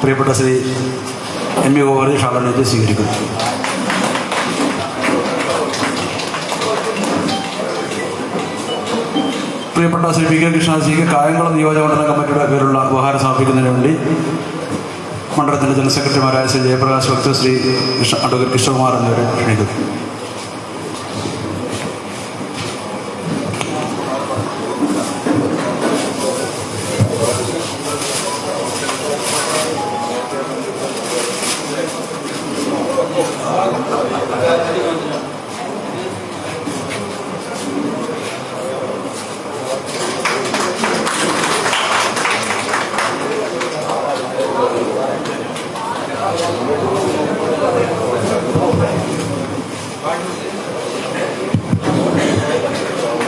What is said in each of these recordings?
പ്രിയപ്പെട്ട Shri M V ഗോവർദ്ധി ഷാളണിച്ച് സ്വീകരിക്കുന്നു. പ്രിയപ്പെട്ട ശ്രീ പി കെ കൃഷ്ണജിക്ക് കായംകുളം നിയോജകമണ്ഡലം കമ്മിറ്റിയുടെ പേരുള്ള ഉപഹാരം സമർപ്പിക്കുന്നതിന് വേണ്ടി മണ്ഡലത്തിൻ്റെ ജനറൽ സെക്രട്ടറിമാരായ ശ്രീ ജയപ്രകാശ് ഭക്ത്, ശ്രീ അഡ്വക്കേറ്റ് കൃഷ്ണകുമാർ എന്നിവരെ ക്ഷണിക്കുന്നു.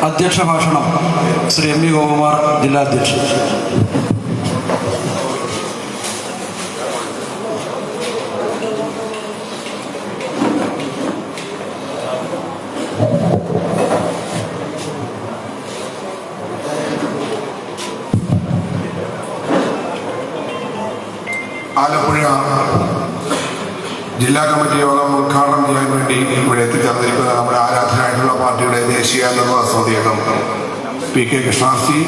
അധ്യക്ഷ ഭാഷണം ശ്രീ എം വി ഗോപകുമാർ, ജില്ലാ അധ്യക്ഷൻ. ആലപ്പുഴ ജില്ലാ കമ്മിറ്റി യോഗം ഉദ്ഘാടനം ചെയ്യാൻ വേണ്ടി ഇവിടെ എത്തിച്ചേർന്നിരിക്കുന്ന നമ്മുടെ ആരാധനായിട്ടുള്ള പാർട്ടിയുടെ ദേശീയ നിർവാഹക സമിതി അംഗം പി കെ കൃഷ്ണജി,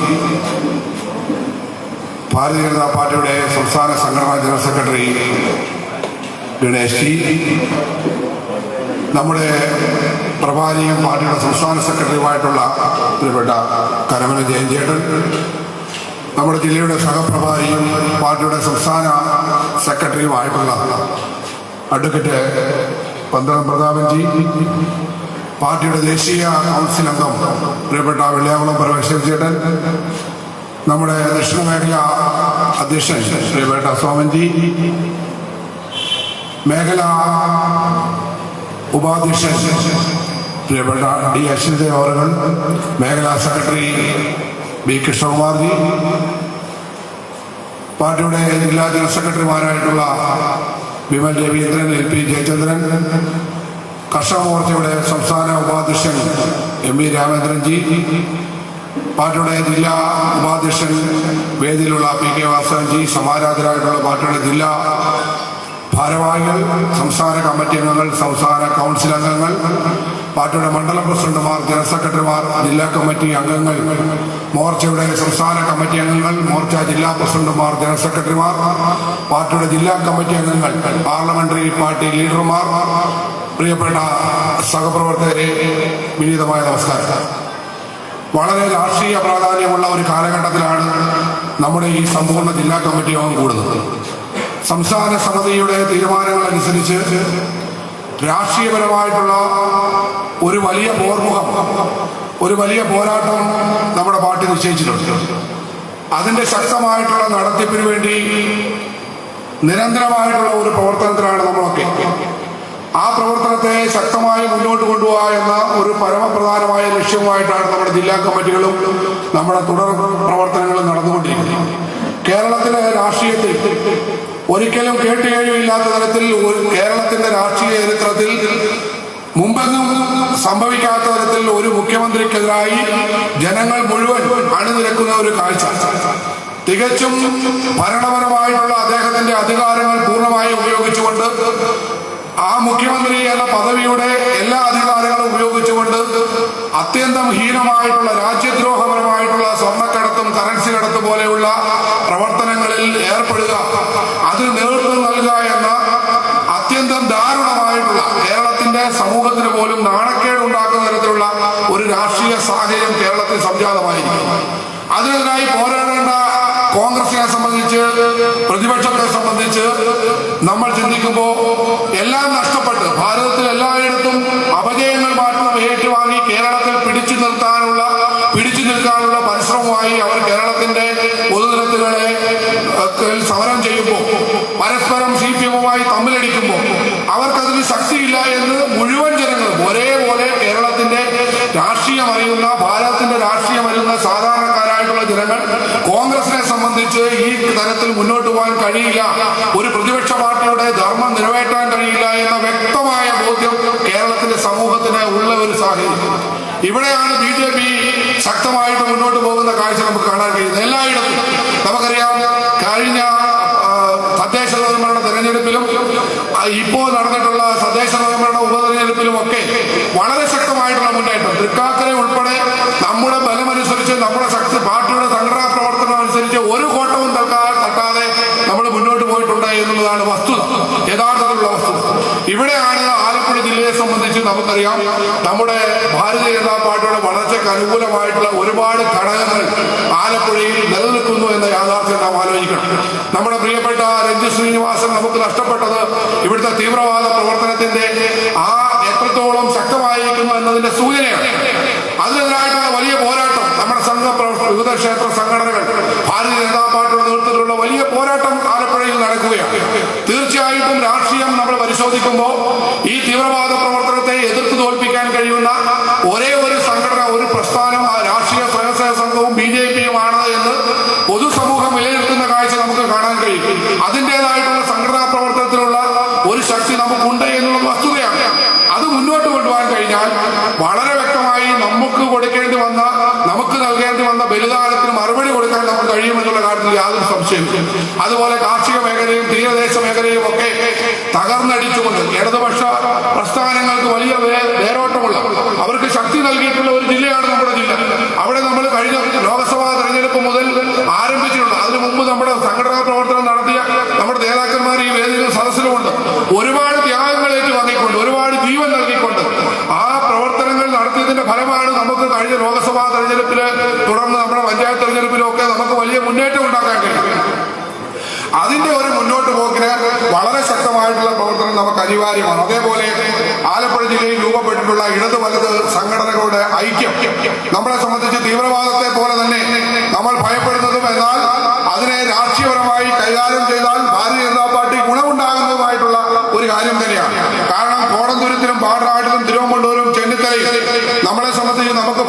ഭാരതീയ ജനതാ പാർട്ടിയുടെ സംസ്ഥാന സംഘടനാ ജനറൽ സെക്രട്ടറി ഗണേഷ് ജി, നമ്മുടെ പ്രഭാരിയും പാർട്ടിയുടെ സംസ്ഥാന സെക്രട്ടറിയുമായിട്ടുള്ള പ്രിയപ്പെട്ട കരമന ജയൻചേട്ടൻ, നമ്മുടെ ജില്ലയുടെ സഹപ്രഭാരിയും പാർട്ടിയുടെ സംസ്ഥാന സെക്രട്ടറിയുമായിട്ടുള്ള അഡ്വക്കേറ്റ് പന്തളം പ്രതാപൻജി, പാർട്ടിയുടെ ദേശീയ കൗൺസിൽ അംഗം പ്രിയപ്പെട്ട വെള്ളിയാകുളം പരമേശ്വരൻ ചേട്ടൻ, നമ്മുടെ ദക്ഷിണ മേഖല അധ്യക്ഷൻ പ്രിയപ്പെട്ട സോമൻജി, മേഖല ഉപാധ്യക്ഷൻ പ്രിയപ്പെട്ട ഡി അശ്വിനി അവറുകൾ, മേഖലാ സെക്രട്ടറി ബി കൃഷ്ണകുമാർജി, പാർട്ടിയുടെ ജില്ലാ ജനറൽ സെക്രട്ടറിമാരായിട്ടുള്ള വിമൽ രവീന്ദ്രൻ, എൽ പി ജയചന്ദ്രൻ, കർഷക മോർച്ചയുടെ സംസ്ഥാന ഉപാധ്യക്ഷൻ എം വി രാമേന്ദ്രൻജി, പാർട്ടിയുടെ ജില്ലാ ഉപാധ്യക്ഷൻ വേദിയിലുള്ള പി കെ വാസവൻജി, സമാരാധരായിട്ടുള്ള പാർട്ടിയുടെ ജില്ലാ ഭാരവാഹികൾ, സംസ്ഥാന കമ്മിറ്റി അംഗങ്ങൾ, സംസ്ഥാന കൗൺസിൽ അംഗങ്ങൾ, പാർട്ടിയുടെ മണ്ഡലം പ്രസിഡന്റുമാർ, ജനറൽ സെക്രട്ടറിമാർ, ജില്ലാ കമ്മിറ്റി അംഗങ്ങൾ, മോർച്ചയുടെ സംസ്ഥാന കമ്മിറ്റി അംഗങ്ങൾ, മോർച്ച ജില്ലാ പ്രസിഡന്റുമാർ, ജനറൽ സെക്രട്ടറിമാർ, പാർട്ടിയുടെ ജില്ലാ കമ്മിറ്റി അംഗങ്ങൾ, പാർലമെന്ററി പാർട്ടി ലീഡർമാർ, പ്രിയപ്പെട്ട സഹപ്രവർത്തകരെ, വിനീതമായ നമസ്കാരം. വളരെ രാഷ്ട്രീയ പ്രാധാന്യമുള്ള ഒരു കാലഘട്ടത്തിലാണ് നമ്മുടെ ഈ സമ്പൂർണ്ണ ജില്ലാ കമ്മിറ്റി യോഗം കൂടുന്നത്. സംസ്ഥാന സമിതിയുടെ തീരുമാനങ്ങളനുസരിച്ച് രാഷ്ട്രീയപരമായിട്ടുള്ള ഒരു വലിയ പോർമുഖം, ഒരു വലിയ പോരാട്ടം നമ്മുടെ പാർട്ടി നിശ്ചയിച്ചിട്ടുണ്ട്. അതിൻ്റെ ശക്തമായിട്ടുള്ള നടത്തിപ്പിന് വേണ്ടി നിരന്തരമായിട്ടുള്ള ഒരു പ്രവർത്തനത്തിലാണ് നമ്മളൊക്കെ. ആ പ്രവർത്തനത്തെ ശക്തമായി മുന്നോട്ട് കൊണ്ടുപോകുക എന്ന ഒരു പരമപ്രധാനമായ ലക്ഷ്യവുമായിട്ടാണ് നമ്മുടെ ജില്ലാ കമ്മിറ്റികളും നമ്മുടെ തുടർ പ്രവർത്തനങ്ങളും നടന്നുകൊണ്ടിരിക്കുന്നത്. കേരളത്തിലെ രാഷ്ട്രീയത്തിൽ ഒരിക്കലും കേട്ടുകേഴ്വിയില്ലാത്ത തരത്തിൽ കേരളത്തിന്റെ രാഷ്ട്രീയ ചരിത്രത്തിൽ മുമ്പെങ്ങും സംഭവിക്കാത്ത തരത്തിൽ ഒരു മുഖ്യമന്ത്രിക്കെതിരായി ജനങ്ങൾ മുഴുവൻ അണിനിരക്കുന്ന ഒരു കാഴ്ച. തികച്ചും ഭരണപരമായിട്ടുള്ള അദ്ദേഹത്തിന്റെ അധികാരങ്ങൾ പൂർണ്ണമായി ഉപയോഗിച്ചുകൊണ്ട്, ആ മുഖ്യമന്ത്രി എന്ന പദവിയുടെ എല്ലാ അധികാരങ്ങളും ഉപയോഗിച്ചുകൊണ്ട് അത്യന്തം ഹീനമായിട്ടുള്ള രാജ്യദ്രോഹപരമായിട്ടുള്ള സ്വർണ്ണക്കടത്തും കറൻസി കടത്ത് പോലെയുള്ള പ്രവർത്തനങ്ങളിൽ ഏർപ്പെടുക, അതിന് നേതൃത്വം നൽകുക എന്ന അത്യന്തം ദാരുണമായിട്ടുള്ള, കേരളത്തിന്റെ സമൂഹത്തിന് പോലും നാണക്കേടുണ്ടാക്കുന്ന തരത്തിലുള്ള ഒരു രാഷ്ട്രീയ സാഹചര്യം കേരളത്തിൽ സംജാതമായിരിക്കും. അതിനെതിരായി പോരാടേണ്ട കോൺഗ്രസിനെ സംബന്ധിച്ച്, പ്രതിപക്ഷത്തെ സംബന്ധിച്ച് നമ്മൾ ചിന്തിക്കുമ്പോൾ എല്ലാം നഷ്ടപ്പെട്ട് ഭാരതത്തിൽ എല്ലായിടത്തും അപജയങ്ങൾ മാത്രം ഏറ്റുവാങ്ങി കേരളത്തിൽ പിടിച്ചു നിൽക്കാനുള്ള പരിശ്രമമായി അവർ കേരളത്തിന്റെ പൊതുനിരത്തുകളെ സമരം ചെയ്യുമ്പോൾ, പരസ്പരം CPM-മായി തമ്മിലടിക്കുമ്പോൾ അവർക്കതിന് ശക്തിയില്ല എന്ന് മുഴുവൻ ജനങ്ങളും ഒരേപോലെ കേരളത്തിന്റെ രാഷ്ട്രീയം അറിയുന്ന, ഭാരതത്തിന്റെ രാഷ്ട്രീയം അറിയുന്ന സാധാരണക്കാരായിട്ടുള്ള ജനങ്ങൾ കോൺഗ്രസിനെ സംബന്ധിച്ച് ഈ തരത്തിൽ മുന്നോട്ട് പോകാൻ കഴിയില്ല, ഒരു പ്രതിപക്ഷ പാർട്ടിയുടെ ധർമ്മം നിറവേറ്റാൻ കഴിയില്ല എന്ന വ്യക്തമായ ബോധ്യം കേരളത്തിന്റെ സമൂഹത്തിന് ഉള്ള ഒരു സാഹചര്യം. ഇവിടെയാണ് BJP ശക്തമായിട്ട് മുന്നോട്ട് പോകുന്ന കാഴ്ച നമുക്ക് കാണാൻ കഴിയുന്നത്. എല്ലായിടത്തും നമുക്കറിയാം, കഴിഞ്ഞ തദ്ദേശ ഇപ്പോൾ നടന്നിട്ടുള്ള തദ്ദേശ സ്വയംഭരണ ഉപതെരഞ്ഞെടുപ്പിലുമൊക്കെ വളരെ ശക്തമായിട്ടുള്ള മുന്നേറ്റം. തൃക്കാക്കര ഉൾപ്പെടെ നമ്മുടെ ബലമനുസരിച്ച് നമ്മുടെ ശക്തി പാർട്ടിയുടെ സംഘടനാ പ്രവർത്തനം അനുസരിച്ച് ഒരു കോട്ടവും തട്ടാതെ നമ്മൾ മുന്നോട്ട് പോയിട്ടുണ്ട് എന്നുള്ളതാണ് വസ്തുത, യഥാർത്ഥത്തിലുള്ള വസ്തുത. ഇവിടെയാണ് ആലപ്പുഴ ജില്ലയെ സംബന്ധിച്ച് നമുക്കറിയാം, നമ്മുടെ ഭാരതീയ ജനതാ പാർട്ടിയുടെ വളർച്ചയ്ക്ക് അനുകൂലമായിട്ടുള്ള ഒരുപാട് ഘടകങ്ങൾ ആലപ്പുഴയിൽ നിലനിൽക്കുന്നു എന്ന യാഥാർത്ഥ്യം നാം ആലോചിക്കണം. നമ്മുടെ പ്രിയപ്പെട്ട രഞ്ജിത് ശ്രീനിവാസൻ നമുക്ക് നഷ്ടപ്പെട്ടത് ഇവിടുത്തെ തീവ്രവാദ പ്രവർത്തനത്തിന്റെ എത്രത്തോളം ശക്തമായിരിക്കുന്നു എന്നതിന്റെ സൂചനയാണ്. അതിനെതിരായിട്ടുള്ള വലിയ പോരാട്ടം നമ്മുടെ വിവിധ ക്ഷേത്ര സംഘടനകൾ ഭാരതീയ ജനതാ പാർട്ടിയുടെ നേതൃത്വത്തിലുള്ള വലിയ പോരാട്ടം ആലപ്പുഴയിൽ നടക്കുകയാണ്. തീർച്ചയായിട്ടും രാഷ്ട്രീയം നമ്മൾ പരിശോധിക്കുമ്പോൾ ഈ തീവ്രവാദ പ്രവർത്തനത്തെ എതിർത്ത് തോൽപ്പിക്കാൻ കഴിയുന്ന ഒരേ ഒരു സംഘടന, ഒരു പ്രസ്ഥാനം ആ രാഷ്ട്രീയ സ്വയംസേവക സംഘവും BJPയുമാണ് എന്ന് പൊതുസമൂഹം വിലയിരുത്തുന്ന കാഴ്ച നമുക്ക് കാണാൻ കഴിയും. അതിൻ്റെതായിട്ടുള്ള സംഘടനാ പ്രവർത്തനത്തിലുള്ള ഒരു ശക്തി നമുക്കുണ്ട് എന്നുള്ളത് വസ്തുതയാണ്. അത് മുന്നോട്ട് കൊണ്ടുപോകാൻ കഴിഞ്ഞാൽ വളരെ വ്യക്തമായി നമുക്ക് കൊടുക്കേണ്ടി വന്ന, നമുക്ക് നൽകേണ്ടി വന്ന ബലിദാനത്തിന് മറുപടി കൊടുക്കാൻ നമുക്ക് കഴിയുമെന്നുള്ള കാര്യത്തിൽ യാതൊരു സംശയമില്ല. അതുപോലെ കാർഷിക മേഖലയും തീരദേശ മേഖലയും ഒക്കെ തകർന്നടിച്ചുകൊണ്ട് ഇടതുപക്ഷ പ്രസ്ഥാനങ്ങൾക്ക് വലിയ വേരോട്ടമുള്ള, അവർക്ക് ശക്തി നൽകിയിട്ടുള്ള ഒരു ജില്ലയാണ് നമ്മുടെ ജില്ല. അവിടെ നമ്മൾ കഴിഞ്ഞ ലോക്സഭാ തെരഞ്ഞെടുപ്പ് മുതൽ ആരംഭിച്ചിട്ടുണ്ട്. അതിനു മുമ്പ് നമ്മുടെ സംഘടനാ പ്രവർത്തനം നടത്തിയ നമ്മുടെ നേതാക്കന്മാർ ഈ വേദിയിൽ സദസ്സിലുമുണ്ട്. ഒരുപാട് ത്യാഗങ്ങൾ ഏറ്റുവാങ്ങിക്കൊണ്ട്, ഒരുപാട് ജീവൻ നൽകിക്കൊണ്ട് ആ പ്രവർത്തനങ്ങൾ നടത്തിയതിന്റെ ഫലമാണ് നമുക്ക് കഴിഞ്ഞ ലോക്സഭാ തെരഞ്ഞെടുപ്പില്, തുടർന്ന് നമ്മുടെ പഞ്ചായത്ത് തെരഞ്ഞെടുപ്പിലും ഒക്കെ നമുക്ക് വലിയ മുന്നേറ്റം ഉണ്ടാക്കാൻ കഴിയും. അതിന്റെ ഒരു മുന്നോട്ട് പോക്കിന് വളരെ ശക്തമായിട്ടുള്ള പ്രവർത്തനം നമുക്ക് അനിവാര്യമാണ്. അതേപോലെ ആലപ്പുഴ ജില്ലയിൽ രൂപപ്പെട്ടിട്ടുള്ള ഇടത് വലത് സംഘടനകളുടെ ഐക്യം നമ്മളെ സംബന്ധിച്ച് തീവ്രവാദത്തെ പോലെ തന്നെ നമ്മൾ ഭയപ്പെടുന്നതും, എന്നാൽ അതിനെ രാഷ്ട്രീയപരമായി കൈകാര്യം ചെയ്താൽ ഭാരതീയ ജനതാ പാർട്ടി ഗുണമുണ്ടാകുന്നതുമായിട്ടുള്ള ഒരു കാര്യം തന്നെയാണ്. കാരണം കോടന്തുരത്തിലും പാട്രാട്ടിലും തിരുവമ്പള്ളൂരും ചെന്നിത്തലയും നമ്മളെ സംബന്ധിച്ച് നമുക്ക്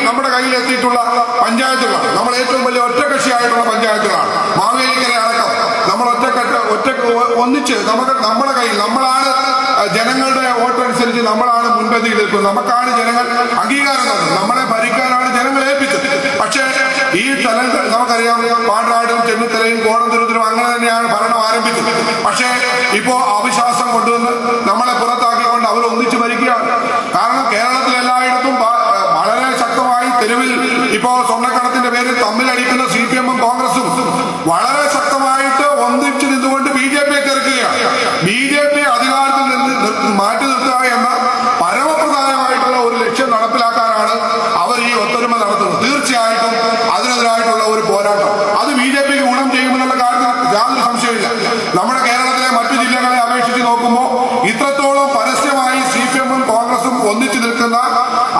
നമ്മുടെ കയ്യിൽ എത്തിയിട്ടുള്ള പഞ്ചായത്തുകളാണ്. നമ്മൾ ഏറ്റവും വലിയ ഒറ്റകക്ഷിയായിട്ടുള്ള പഞ്ചായത്തുകളാണ്. മാവേലിക്കര അടക്കം നമ്മൾ ഒന്നിച്ച് നമ്മുടെ കയ്യിൽ നമ്മളാണ് ജനങ്ങളുടെ വോട്ടനുസരിച്ച് നമ്മളാണ് മുൻപന്തിയിൽ നിൽക്കുന്നത്. നമുക്കാണ് ജനങ്ങൾ അംഗീകാരം തന്നത്. നമ്മളെ ഭരിക്കാനാണ് ജനങ്ങൾ ഏൽപ്പിച്ചത്. പക്ഷേ ഈ സ്ഥലങ്ങൾ നമുക്കറിയാം, പാട്രാടും ചെന്നിത്തലയും കോടന്തുരത്തിലും അങ്ങനെ തന്നെയാണ് ഭരണം ആരംഭിച്ചത്. പക്ഷേ ഇപ്പോ അവിശ്വാസം കൊണ്ടുവന്ന് നമ്മളെ പുറത്താക്കിക്കൊണ്ട് അവർ ഒന്നിച്ചു ഭരിക്കുകയാണ്. കാരണം കേരളത്തിൽ എല്ലായിടത്തും വളരെ ശക്തമായി തെരുവിൽ ഇപ്പോ സ്വർണ്ണക്കടത്തിന്റെ പേരിൽ തമ്മിലടിക്കുന്ന CPM-ഉം കോൺഗ്രസും വളരെ ശക്തമായിട്ട് ഒന്നിച്ചു നിന്നുകൊണ്ട് BJPയെ ചെറുക്കുകയാണ്. BJP അധികാരത്തിൽ നിന്ന് മാറ്റി നിർത്തുക എന്ന പരമപ്രധാനമായിട്ടുള്ള ഒരു ലക്ഷ്യം നടപ്പിലാക്കാനാണ് അവർ ഈ ഒത്തൊരുമ നടത്തുന്നത്. തീർച്ചയായിട്ടും അതിനെതിരായിട്ടുള്ള ഒരു പോരാട്ടം അത് BJPക്ക് ഗുണം ചെയ്യുമെന്നുള്ള കാര്യത്തിൽ യാതൊരു സംശയമില്ല. നമ്മുടെ കേരളത്തിലെ മറ്റു ജില്ലകളെ അപേക്ഷിച്ച് നോക്കുമ്പോൾ ഇത്രത്തോളം പരസ്യമായി CPM-ഉം കോൺഗ്രസും ഒന്നിച്ചു നിൽക്കുന്ന,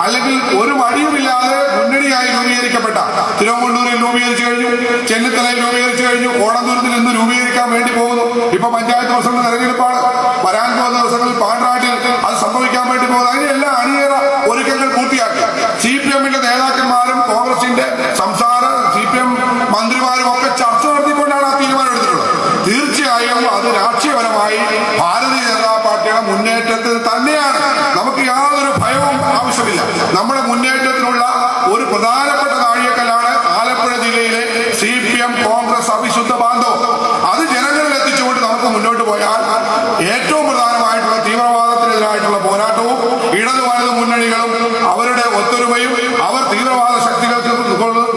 അല്ലെങ്കിൽ ഒരു മടിയുമില്ലാതെ മുന്നണിയായി രൂപീകരിക്കപ്പെട്ട തിരുവമ്പള്ളൂരിൽ രൂപീകരിച്ചു കഴിഞ്ഞു, ചെന്നിത്തലയിൽ രൂപീകരിച്ചു കഴിഞ്ഞു, കോടന്തൂരത്തിൽ ഇന്ന് രൂപീകരിക്കാൻ വേണ്ടി പോകുന്നു. ഇപ്പൊ പഞ്ചായത്ത് പ്രസിഡന്റ് തെരഞ്ഞെടുപ്പാണ്. വരാൻ പോകുന്ന ദിവസങ്ങളിൽ പാട്രാട്ടിൽ അത് സംഭവിക്കാൻ വേണ്ടി പോകുന്നത്. അതിനെല്ലാം അണിയറ ഒരുക്കങ്ങൾ പൂർത്തിയാക്കി CPM-ന്റെ നേതാക്കന്മാരും കോൺഗ്രസിന്റെ സംസ്ഥാന CPM മന്ത്രിമാരും ഒക്കെ ചർച്ച നടത്തിക്കൊണ്ടാണ് ആ തീരുമാനം എടുത്തിട്ടുള്ളത്. തീർച്ചയായും അത് രാഷ്ട്രീയപരമായി ഭാരതീയ ജനതാ പാർട്ടിയുടെ മുന്നേറ്റത്തിൽ തന്നെയാണ്. നമുക്ക് യാതൊരു ഭയവും ആവശ്യമില്ല. നമ്മുടെ മുന്നേറ്റത്തിനുള്ള ഒരു പ്രധാനപ്പെട്ട നാഴികക്കല്ലാണ് ആലപ്പുഴ ജില്ലയിലെ CPM കോൺഗ്രസ് അവിശുദ്ധ ബാന്ധവം. അത് ജനങ്ങളിൽ എത്തിച്ചുകൊണ്ട് നമുക്ക് മുന്നോട്ട് പോയാൽ ഏറ്റവും പ്രധാനമായിട്ടുള്ള തീവ്രവാദത്തിനെതിരായിട്ടുള്ള പോരാട്ടവും ഇടതു വലതു മുന്നണികളും അവരുടെ ഒത്തൊരുമയും അവർ തീവ്രവാദ ശക്തികൾക്ക്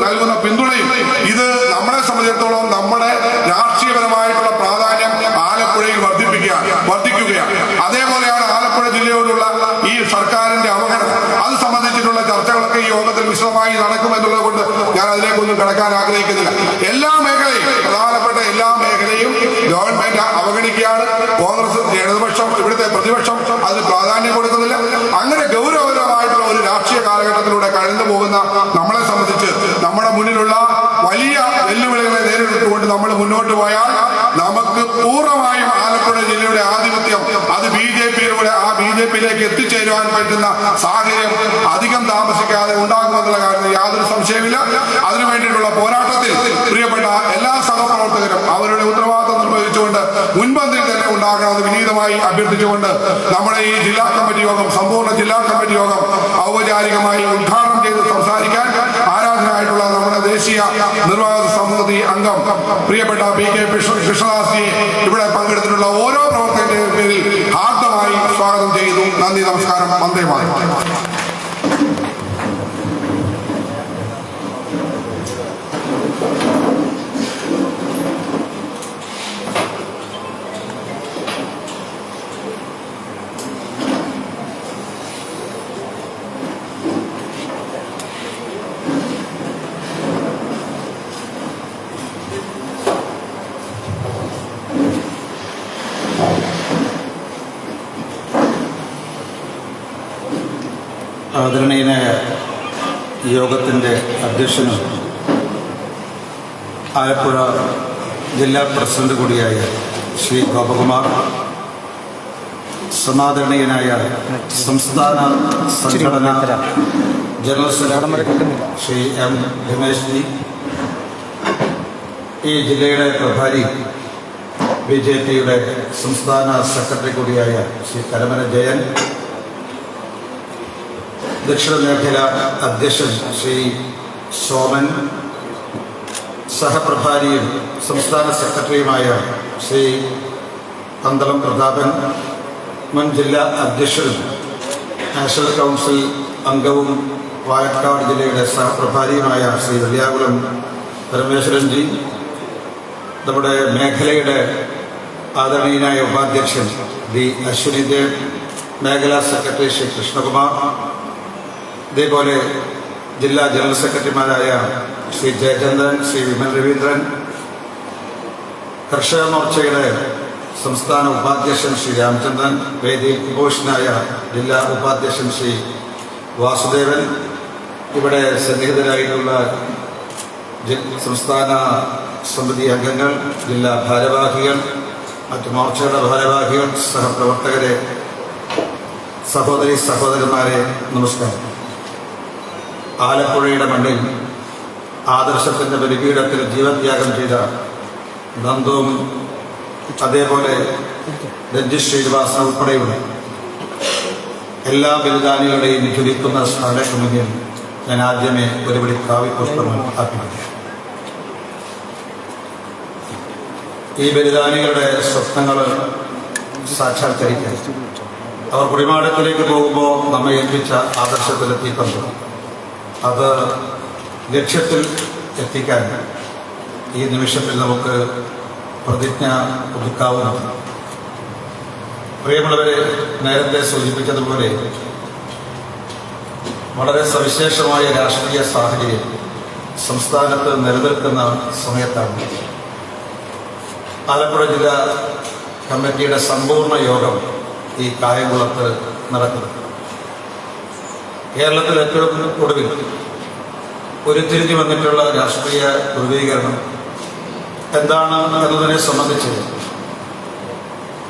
നൽകുന്ന പിന്തുണയും ഇത് നമ്മളെ സംബന്ധിച്ചിടത്തോളം നമ്മുടെ രാഷ്ട്രീയപരമായിട്ടുള്ള പ്രാധാന്യം ആലപ്പുഴയിൽ വർദ്ധിക്കുകയാണ്. അതേപോലെയാണ് ആലപ്പുഴ ജില്ലയോടുള്ള ഈ സർക്കാരിന്റെ അവഗണന. അത് സംബന്ധിച്ചിട്ടുള്ള ചർച്ചകളൊക്കെ ഈ യോഗത്തിൽ വിശദമായി നടക്കുമെന്നുള്ളത് കൊണ്ട് ഞാൻ അതിലേക്കൊന്നും കടക്കാൻ ആഗ്രഹിക്കുന്നില്ല. എല്ലാ മേഖലയും, പ്രധാനപ്പെട്ട എല്ലാ മേഖലയും ഗവൺമെന്റ് അവഗണിക്കുകയാണ്. കോൺഗ്രസ്, ഇടതുപക്ഷം, ഇവിടുത്തെ പ്രതിപക്ഷം അതിന് പ്രാധാന്യം കൊടുക്കുന്നില്ല. അങ്ങനെ ഗൗരവപരമായിട്ടുള്ള ഒരു രാഷ്ട്രീയ കാലഘട്ടത്തിലൂടെ കടന്നു പോകുന്ന നമ്മളെ സംബന്ധിച്ച് നമ്മുടെ മുന്നിലുള്ള വലിയ വെല്ലുവിളികളെ നേരിട്ടുകൊണ്ട് നമ്മൾ മുന്നോട്ട് പോയാൽ നമുക്ക് പൂർണ്ണമായും ആലപ്പുഴ ജില്ലയുടെ ആധിപത്യം അത് BJPയിലേക്ക് എത്തിച്ചേരുവാൻ പറ്റുന്ന സാഹചര്യം അധികം താമസിക്കാതെ ഉണ്ടാകുമെന്നുള്ള കാര്യത്തിൽ യാതൊരു സംശയമില്ല. അതിനു വേണ്ടിയിട്ടുള്ള പോരാട്ടത്തിൽ പ്രിയപ്പെട്ട എല്ലാ സഹപ്രവർത്തകരും അവരുടെ ഉത്തരവാദിത്വം നിർവഹിച്ചുകൊണ്ട് മുൻപന്തിൽ തന്നെ ഉണ്ടാകണമെന്ന് വിനീതമായി അഭ്യർത്ഥിച്ചുകൊണ്ട് നമ്മുടെ ഈ ജില്ലാ കമ്മിറ്റി യോഗം, സമ്പൂർണ്ണ ജില്ലാ കമ്മിറ്റി യോഗം ഔപചാരികമായി ഉദ്ഘാടനം ചെയ്ത് സംസാരിക്കാൻ ആരാധനായിട്ടുള്ള നമ്മുടെ ദേശീയ നിർവാഹക സമിതി അംഗം പ്രിയപ്പെട്ട PK കൃഷ്ണദാസിയെ ഇവിടെ പങ്കെടുത്തിട്ടുള്ള ഓരോ പ്രവർത്തകരുടെയും പേരിൽ ഹാർദമായി സ്വാഗതം ചെയ്യുന്നു. നന്ദി, നമസ്കാരം, വന്ദേ മാതരം. ആദരണീയനായ യോഗത്തിൻ്റെ അധ്യക്ഷനും ആലപ്പുഴ ജില്ലാ പ്രസിഡന്റ് കൂടിയായ ശ്രീ ഗോപകുമാർ, സമാദരണീയനായ സംസ്ഥാന സംഘടന general secretary Shri M Ramesh G, ഈ ജില്ലയുടെ പ്രഭാരി BJPയുടെ സംസ്ഥാന സെക്രട്ടറി കൂടിയായ ശ്രീ കരമന ജയൻ, ദക്ഷിണ മേഖല അധ്യക്ഷൻ ശ്രീ സോമൻ, സഹപ്രഭാരിയും സംസ്ഥാന സെക്രട്ടറിയുമായ ശ്രീ പന്തളം പ്രതാപൻ, മുൻ ജില്ലാ അധ്യക്ഷനും നാഷണൽ കൗൺസിൽ അംഗവും പാലക്കാട് ജില്ലയുടെ സഹപ്രഭാരിയുമായ ശ്രീ വെള്ളിയാകുളം പരമേശ്വരൻ ജി, നമ്മുടെ മേഖലയുടെ ആദരണീയനായ ഉപാധ്യക്ഷൻ D അശ്വിനി ദേവ്, മേഖലാ സെക്രട്ടറി ശ്രീ കൃഷ്ണകുമാർ, ഇതേപോലെ ജില്ലാ ജനറൽ സെക്രട്ടറിമാരായ ശ്രീ ജയചന്ദ്രൻ, ശ്രീ വിമൽ രവീന്ദ്രൻ, കർഷക മോർച്ചയുടെ സംസ്ഥാന ഉപാധ്യക്ഷൻ ശ്രീ രാമചന്ദ്രൻ, വേദിയിൽ ഉപോഷനായ ജില്ലാ ഉപാധ്യക്ഷൻ ശ്രീ വാസുദേവൻ, ഇവിടെ സന്നിഹിതരായിട്ടുള്ള സംസ്ഥാന സമിതി അംഗങ്ങൾ, ജില്ലാ ഭാരവാഹികൾ, മറ്റു മോർച്ചയുടെ ഭാരവാഹികൾ, സഹപ്രവർത്തകരെ, സഹോദരി സഹോദരന്മാരെ, നമസ്കാരം. ആലപ്പുഴയുടെ മണ്ണിൽ ആദർശത്തിൻ്റെ ബലിപീഠത്തിൽ ജീവത്യാഗം ചെയ്ത നന്ദുവും അതേപോലെ രഞ്ജിത് ശ്രീനിവാസൻ ഉൾപ്പെടെയുള്ള എല്ലാ ബലിദാനികളുടെയും ജ്വലിക്കുന്ന സ്മരണയ്ക്ക് മുന്നിൽ ഞാൻ ആദ്യമേ ഒരുപടി കാവ്യപുഷ്പങ്ങൾ അർപ്പിക്കുന്നു. ഈ ബലിദാനികളുടെ സ്വപ്നങ്ങൾ സാക്ഷാത്കരിക്കാൻ അവർ കുടിമാടത്തിലേക്ക് പോകുമ്പോൾ നമ്മെ ഏൽപ്പിച്ച ആദർശത്തിലെത്തിയിട്ടുണ്ട്. അത് ലക്ഷ്യത്തിൽ എത്തിക്കാൻ ഈ നിമിഷത്തിൽ നമുക്ക് പ്രതിജ്ഞ പുതുക്കാവുന്നതാണ്. പ്രിയമുള്ളവരെ, നേരത്തെ സൂചിപ്പിച്ചതുപോലെ വളരെ സവിശേഷമായ രാഷ്ട്രീയ സാഹചര്യം സംസ്ഥാനത്ത് നിലനിൽക്കുന്ന സമയത്താണ് ആലപ്പുഴ ജില്ലാ കമ്മിറ്റിയുടെ സമ്പൂർണ്ണ യോഗം ഈ കായംകുളത്ത് നടക്കുന്നത്. കേരളത്തിൽ ഏറ്റവും ഒടുവിൽ ഉരുത്തിരിഞ്ഞു വന്നിട്ടുള്ള രാഷ്ട്രീയ ധ്രുവീകരണം എന്താണ് എന്നതിനെ സംബന്ധിച്ച്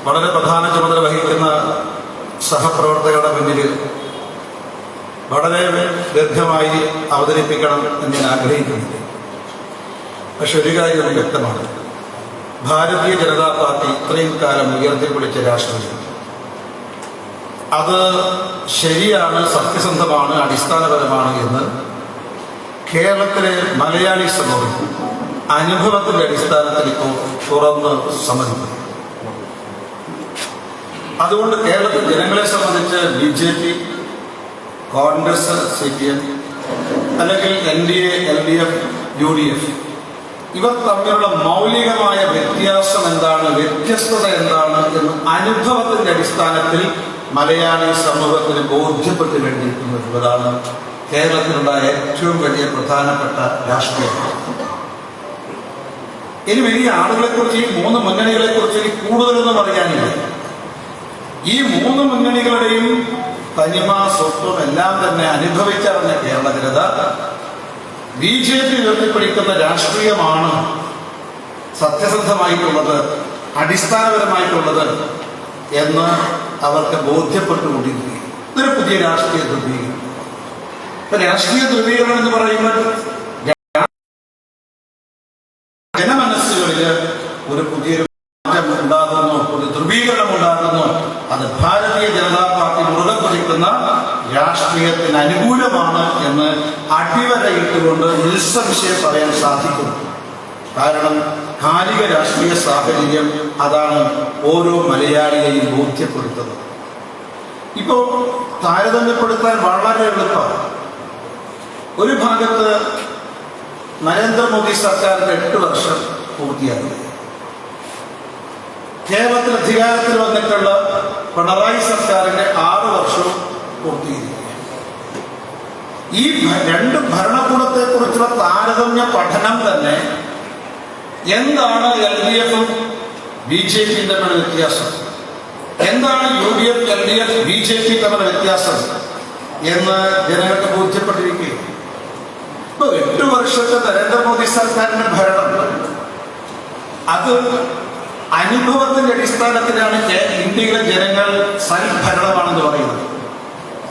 വളരെ പ്രധാന ചുമതല വഹിക്കുന്ന സഹപ്രവർത്തകരുടെ മുന്നിൽ വളരെ ദീർഘമായി അവതരിപ്പിക്കണം എന്ന് ഞാൻ ആഗ്രഹിക്കുന്നില്ല. പക്ഷെ ഒരു കാര്യം വ്യക്തമാണ്, ഭാരതീയ ജനതാ പാർട്ടി ഇത്രയും കാലം ഉയർത്തിപ്പിടിച്ച രാഷ്ട്രീയം അത് ശരിയാണ്, സത്യസന്ധമാണ്, അടിസ്ഥാനപരമാണ് എന്ന് കേരളത്തിലെ മലയാളി സമൂഹം അനുഭവത്തിന്റെ അടിസ്ഥാനത്തിൽ ഇപ്പോൾ തുറന്ന് സമ്മതിക്കുന്നു. അതുകൊണ്ട് കേരളത്തിൽ ജനങ്ങളെ സംബന്ധിച്ച് BJP, കോൺഗ്രസ്, CPM അല്ലെങ്കിൽ NDA, LDF, UDF ഇവർ തമ്മിലുള്ള മൗലികമായ വ്യത്യാസം എന്താണ്, വ്യത്യസ്തത എന്താണ് എന്ന് അനുഭവത്തിന്റെ അടിസ്ഥാനത്തിൽ മലയാളി സമൂഹത്തിന് ബോധ്യപ്പെട്ട് വേണ്ടിയിരിക്കുന്നതാണ് കേരളത്തിലുണ്ടായ ഏറ്റവും വലിയ പ്രധാനപ്പെട്ട രാഷ്ട്രീയം. ഇനി വലിയ ആളുകളെക്കുറിച്ച്, ഈ മൂന്ന് മുന്നണികളെക്കുറിച്ച് ഇനി കൂടുതലൊന്നും പറയാനില്ല. ഈ മൂന്ന് മുന്നണികളുടെയും തനിമ, സ്വത്വം എല്ലാം തന്നെ അനുഭവിച്ചറിഞ്ഞ കേരള ജനത BJP ഉയർത്തിപ്പിടിക്കുന്ന രാഷ്ട്രീയമാണ് സത്യസന്ധമായിട്ടുള്ളത്, അടിസ്ഥാനപരമായിട്ടുള്ളത് എന്ന് അവർക്ക് ബോധ്യപ്പെട്ടുകൊണ്ടിരിക്കുകയും ഇതൊരു പുതിയ രാഷ്ട്രീയ ധ്രുവീകരണം. ഇപ്പൊ രാഷ്ട്രീയ ധ്രുവീകരണം എന്ന് പറയുമ്പോൾ ജനമനസ്സുകളിൽ ഒരു പുതിയൊരു മാറ്റം ഉണ്ടാകുന്നു, ഒരു ധ്രുവീകരണം ഉണ്ടാകുന്നു. അത് ഭാരതീയ ജനതാ പാർട്ടി മുറുകെ പിടിക്കുന്ന രാഷ്ട്രീയത്തിന് അനുകൂലമാണ് എന്ന് അടിവരയിട്ടുകൊണ്ട് നിസ്സംശയം പറയാൻ സാധിക്കും. കാരണം കാലിക രാഷ്ട്രീയ സാഹചര്യം അതാണ് ഓരോ മലയാളിയെയും ബോധ്യപ്പെടുത്തുന്നത്. ഇപ്പോൾ താരതമ്യപ്പെടുത്താൻ വളരെ എളുപ്പമാണ്. ഒരു ഭാഗത്ത് നരേന്ദ്രമോദി സർക്കാരിന്റെ 8 വർഷം പൂർത്തിയാക്കി, കേരളത്തിൽ അധികാരത്തിൽ വന്നിട്ടുള്ള പിണറായി സർക്കാരിന്റെ 6 വർഷവും പൂർത്തീകരിക്കുക. ഈ 2 ഭരണകൂടത്തെ കുറിച്ചുള്ള താരതമ്യ പഠനം തന്നെ എന്താണ് LDF-ഉം BJP തമ്മിലുള്ള വ്യത്യാസം, എന്താണ് UDF LDF BJP തമ്മിലുള്ള വ്യത്യാസം എന്ന് ജനങ്ങൾക്ക് ബോധ്യപ്പെട്ടിരിക്കുകയാണ്. ഇപ്പൊ 8 വർഷത്തെ നരേന്ദ്രമോദി സർക്കാരിന്റെ ഭരണം അത് അനുഭവത്തിന്റെ അടിസ്ഥാനത്തിലാണ് ഇന്ത്യയിലെ ജനങ്ങൾ സൽഭരണമാണെന്ന് പറയുന്നത്.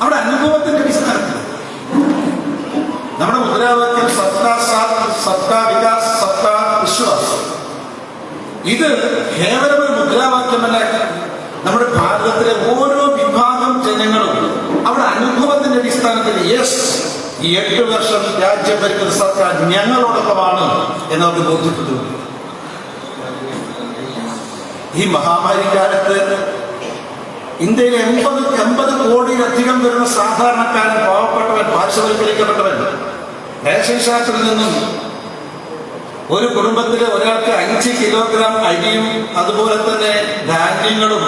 അവിടെ അനുഭവത്തിന്റെ അടിസ്ഥാനത്തിൽ നമ്മുടെ മുദ്രാവാക്യം സബ്കാ സാത്ത്, സബ്കാ വികാസ്, സബ്കാ വിശ്വാസ്. ഇത് കേവലം ഒരു മുദ്രാവാക്യമല്ല. നമ്മുടെ ഭാരതത്തിലെ ഓരോ വിഭാഗം ജനങ്ങളും അവിടെ അനുഭവത്തിന്റെ അടിസ്ഥാനത്തിൽ യെസ്, ഈ 8 വർഷം രാജ്യം ഭരിക്കുന്ന സർക്കാർ ഞങ്ങളോടൊപ്പമാണ് എന്നവർക്ക് ബോധ്യപ്പെട്ടു. ഈ മഹാമാരി കാലത്ത് ഇന്ത്യയിൽ 80 കോടിയിലധികം വരുന്ന സാധാരണക്കാരൻ, പാവപ്പെട്ടവൻ, പാർശ്വവൽക്കരിക്കപ്പെട്ടവൻ റേഷൻ ഷാപ്പിൽ നിന്നും ഒരു കുടുംബത്തിലെ ഒരാൾക്ക് 5 കിലോഗ്രാം അരിയും അതുപോലെ തന്നെ ധാന്യങ്ങളും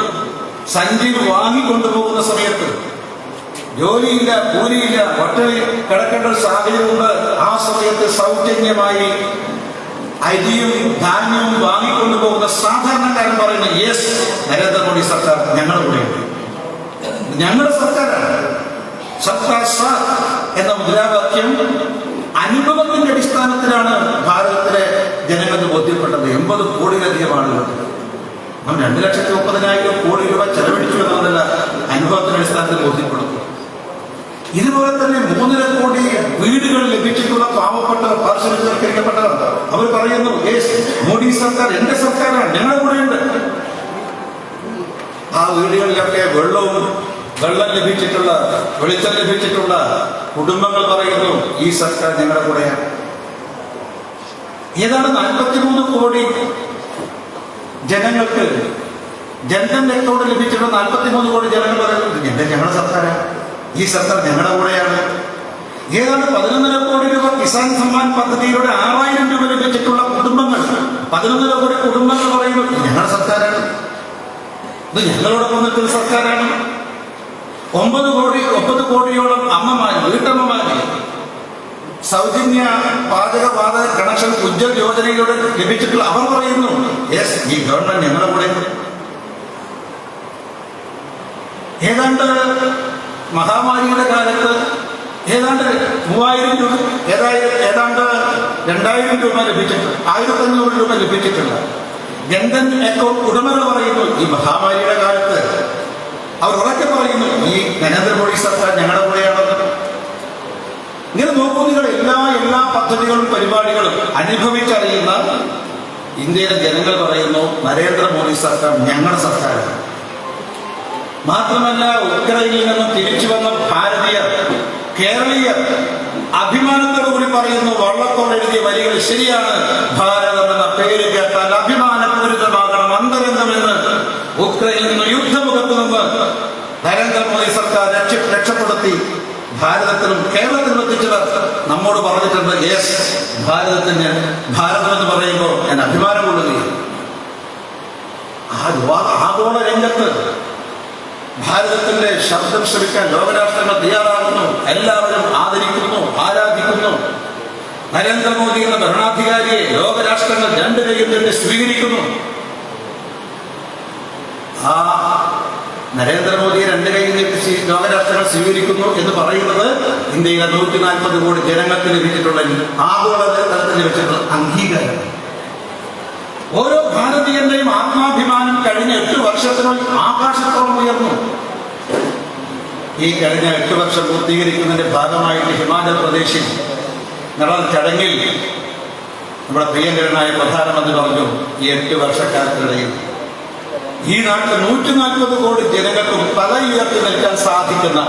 സഞ്ചിയിൽ വാങ്ങിക്കൊണ്ടുപോകുന്ന സമയത്ത് ജോലിയില്ല, കൂലിയില്ല, പട്ടിണി കിടക്കേണ്ട ഒരു സാഹചര്യമുണ്ട്. ആ സമയത്ത് സൗജന്യമായി അരിയും ധാന്യവും വാങ്ങിക്കൊണ്ടുപോകുന്ന സാധാരണക്കാരൻ പറയുന്ന യെസ്, നരേന്ദ്രമോദി സർക്കാർ ഞങ്ങളുടെ കൂടെയുണ്ട്, ഞങ്ങളുടെ സർക്കാരാണ്. സർക്കാർ സാത്ത് എന്ന മുദ്രാവാക്യം അനുഭവത്തിന്റെ അടിസ്ഥാനത്തിലാണ് ഭാരതത്തിലെ ജനങ്ങൾക്ക് ബോധ്യപ്പെട്ടത്. 80 കോടിയിലധികം ആളുകൾ നാം 2,30,000 കോടി രൂപ ചെലവഴിച്ചു എന്നതല്ല അനുഭവത്തിന്റെ അടിസ്ഥാനത്തിൽ ബോധ്യപ്പെടുന്നു. ഇതുപോലെ തന്നെ 3.5 കോടി വീടുകൾ ലഭിച്ചിട്ടുള്ള പാവപ്പെട്ടവർ, പാർശ്വവൽക്കരിക്കപ്പെട്ടവർ അവർ പറയുന്നു മോഡി സർക്കാർ എന്റെ സർക്കാരാണ്, ഞങ്ങളുടെ കൂടെയുണ്ട്. ആ വീടുകളിലൊക്കെ വെള്ളം ലഭിച്ചിട്ടുള്ള, വെളിച്ചം ലഭിച്ചിട്ടുള്ള കുടുംബങ്ങൾ പറയുന്നു ഈ സർക്കാർ ഞങ്ങളുടെ കൂടെയാണ്. ഏതാണ്ട് 43 കോടി ജനങ്ങൾക്ക് ജൻധൻ അക്കൗണ്ട് ലഭിച്ചിട്ടുള്ള 43 കോടി ജനങ്ങൾ പറയുന്നത് ഞങ്ങളുടെ സർക്കാരാണ്, ഈ സർക്കാർ ഞങ്ങളുടെ കൂടെയാണ്. ഏതാണ്ട് 11.5 കോടി രൂപ കിസാൻ സമ്മാൻ പദ്ധതിയിലൂടെ 6,000 രൂപ ലഭിച്ചിട്ടുള്ള കുടുംബങ്ങൾ, 11.5 കോടി കുടുംബങ്ങൾ പറയുന്നു ഞങ്ങളുടെ സർക്കാരാണ്, ഇത് ഞങ്ങളോടൊപ്പം നിൽക്കുന്ന സർക്കാരാണ്. 9 കോടിയോളം അമ്മമാര്, വീട്ടമ്മമാര് സൗജന്യ പാചകവാതക കണക്ഷൻ ഉജ്ജ്വൽ യോജനയിലൂടെ ലഭിച്ചിട്ടുള്ള അവർ പറയുന്നു യെസ്, ഈ ഗവൺമെന്റ് ഞങ്ങളുടെ കൂടെ. ഏതാണ്ട് മഹാമാരിയുടെ കാലത്ത് ഏതാണ്ട് 3,000 രൂപ, ഏതാണ്ട് 2,000 രൂപ ലഭിച്ചിട്ടുണ്ട്, 1,500 രൂപ ലഭിച്ചിട്ടുണ്ട്. ജൻധൻ അക്കൗണ്ട് ഉടമകൾ പറയുന്നു ഈ മഹാമാരിയുടെ കാലത്ത് അവർ ഉറക്കെ പറയുന്നു ഈ നരേന്ദ്രമോദി സർക്കാർ ഞങ്ങളുടെ കൂടെയാണെന്ന്. ഇങ്ങനെ നോക്കൂ, നിങ്ങൾ എല്ലാ പദ്ധതികളും പരിപാടികളും അനുഭവിച്ചറിയുന്ന ഇന്ത്യയിലെ ജനങ്ങൾ പറയുന്നു നരേന്ദ്രമോദി സർക്കാർ ഞങ്ങളുടെ സർക്കാരാണ്. മാത്രമല്ല ഉക്രൈനിൽ നിന്നും തിരിച്ചു വന്ന ഭാരതീയർ, കേരളീയർ അഭിമാനത്തോടുകൂടി പറയുന്നു, വള്ളത്തോട് എഴുതിയ വരികൾ ശരിയാണ്, ഭാരതം എന്ന പേര് കേട്ടാൽ അഭിമാനപൂരിതമാകണം അന്തരംഗമെന്ന്. ഉക്രൈനിൽ നിന്ന് യുദ്ധമുഖത്ത് നിന്ന് നരേന്ദ്രമോദി സർക്കാർ രക്ഷപ്പെടുത്തി ഭാരതത്തിലും കേരളത്തിലും എത്തിച്ചവർ നമ്മോട് പറഞ്ഞിട്ടുണ്ട് യെസ്, ഭാരതം എന്ന് പറയുമ്പോൾ ഞാൻ അഭിമാനം കൊള്ളുകയാണ്. ആഗോള രംഗത്ത് ഭാരതത്തിന്റെ ശബ്ദം ശ്രമിക്കാൻ ലോകരാഷ്ട്രങ്ങൾ തയ്യാറാകുന്നു, എല്ലാവരും ആദരിക്കുന്നു, ആരാധിക്കുന്നു. നരേന്ദ്രമോദി എന്ന ഭരണാധികാരിയെ ലോകരാഷ്ട്രങ്ങൾ 2 കൈയിൽ തന്നെ സ്വീകരിക്കുന്നു. ആ നരേന്ദ്രമോദിയെ 2 കൈയിൽ നിന്ന് ലോകരാഷ്ട്രങ്ങൾ സ്വീകരിക്കുന്നു എന്ന് പറയുന്നത് ഇന്ത്യയിലെ 140 കോടി ജനങ്ങൾക്ക് ലഭിച്ചിട്ടുള്ള ആഗോള തലത്തിൽ ലഭിച്ചിട്ടുള്ള അംഗീകാരം. ഓരോ ഭാരതീയന്റെയും ആത്മാഭിമാനം കഴിഞ്ഞ 8 വർഷത്തിനുള്ളിൽ ആകാശത്തോളം ഉയർന്നു. ഈ കഴിഞ്ഞ 8 വർഷം പൂർത്തീകരിക്കുന്നതിന്റെ ഭാഗമായിട്ട് ഹിമാചൽ പ്രദേശിൽ നടന്ന ചടങ്ങിൽ നമ്മുടെ പ്രിയങ്കരനായ പ്രധാനമന്ത്രി പറഞ്ഞു ഈ 8 വർഷക്കാലത്തിനിടയിൽ ഈ നാട്ടിൽ 140 കോടി ജനങ്ങൾക്കും തല ഉയർത്തി നിൽക്കാൻ സാധിക്കുന്ന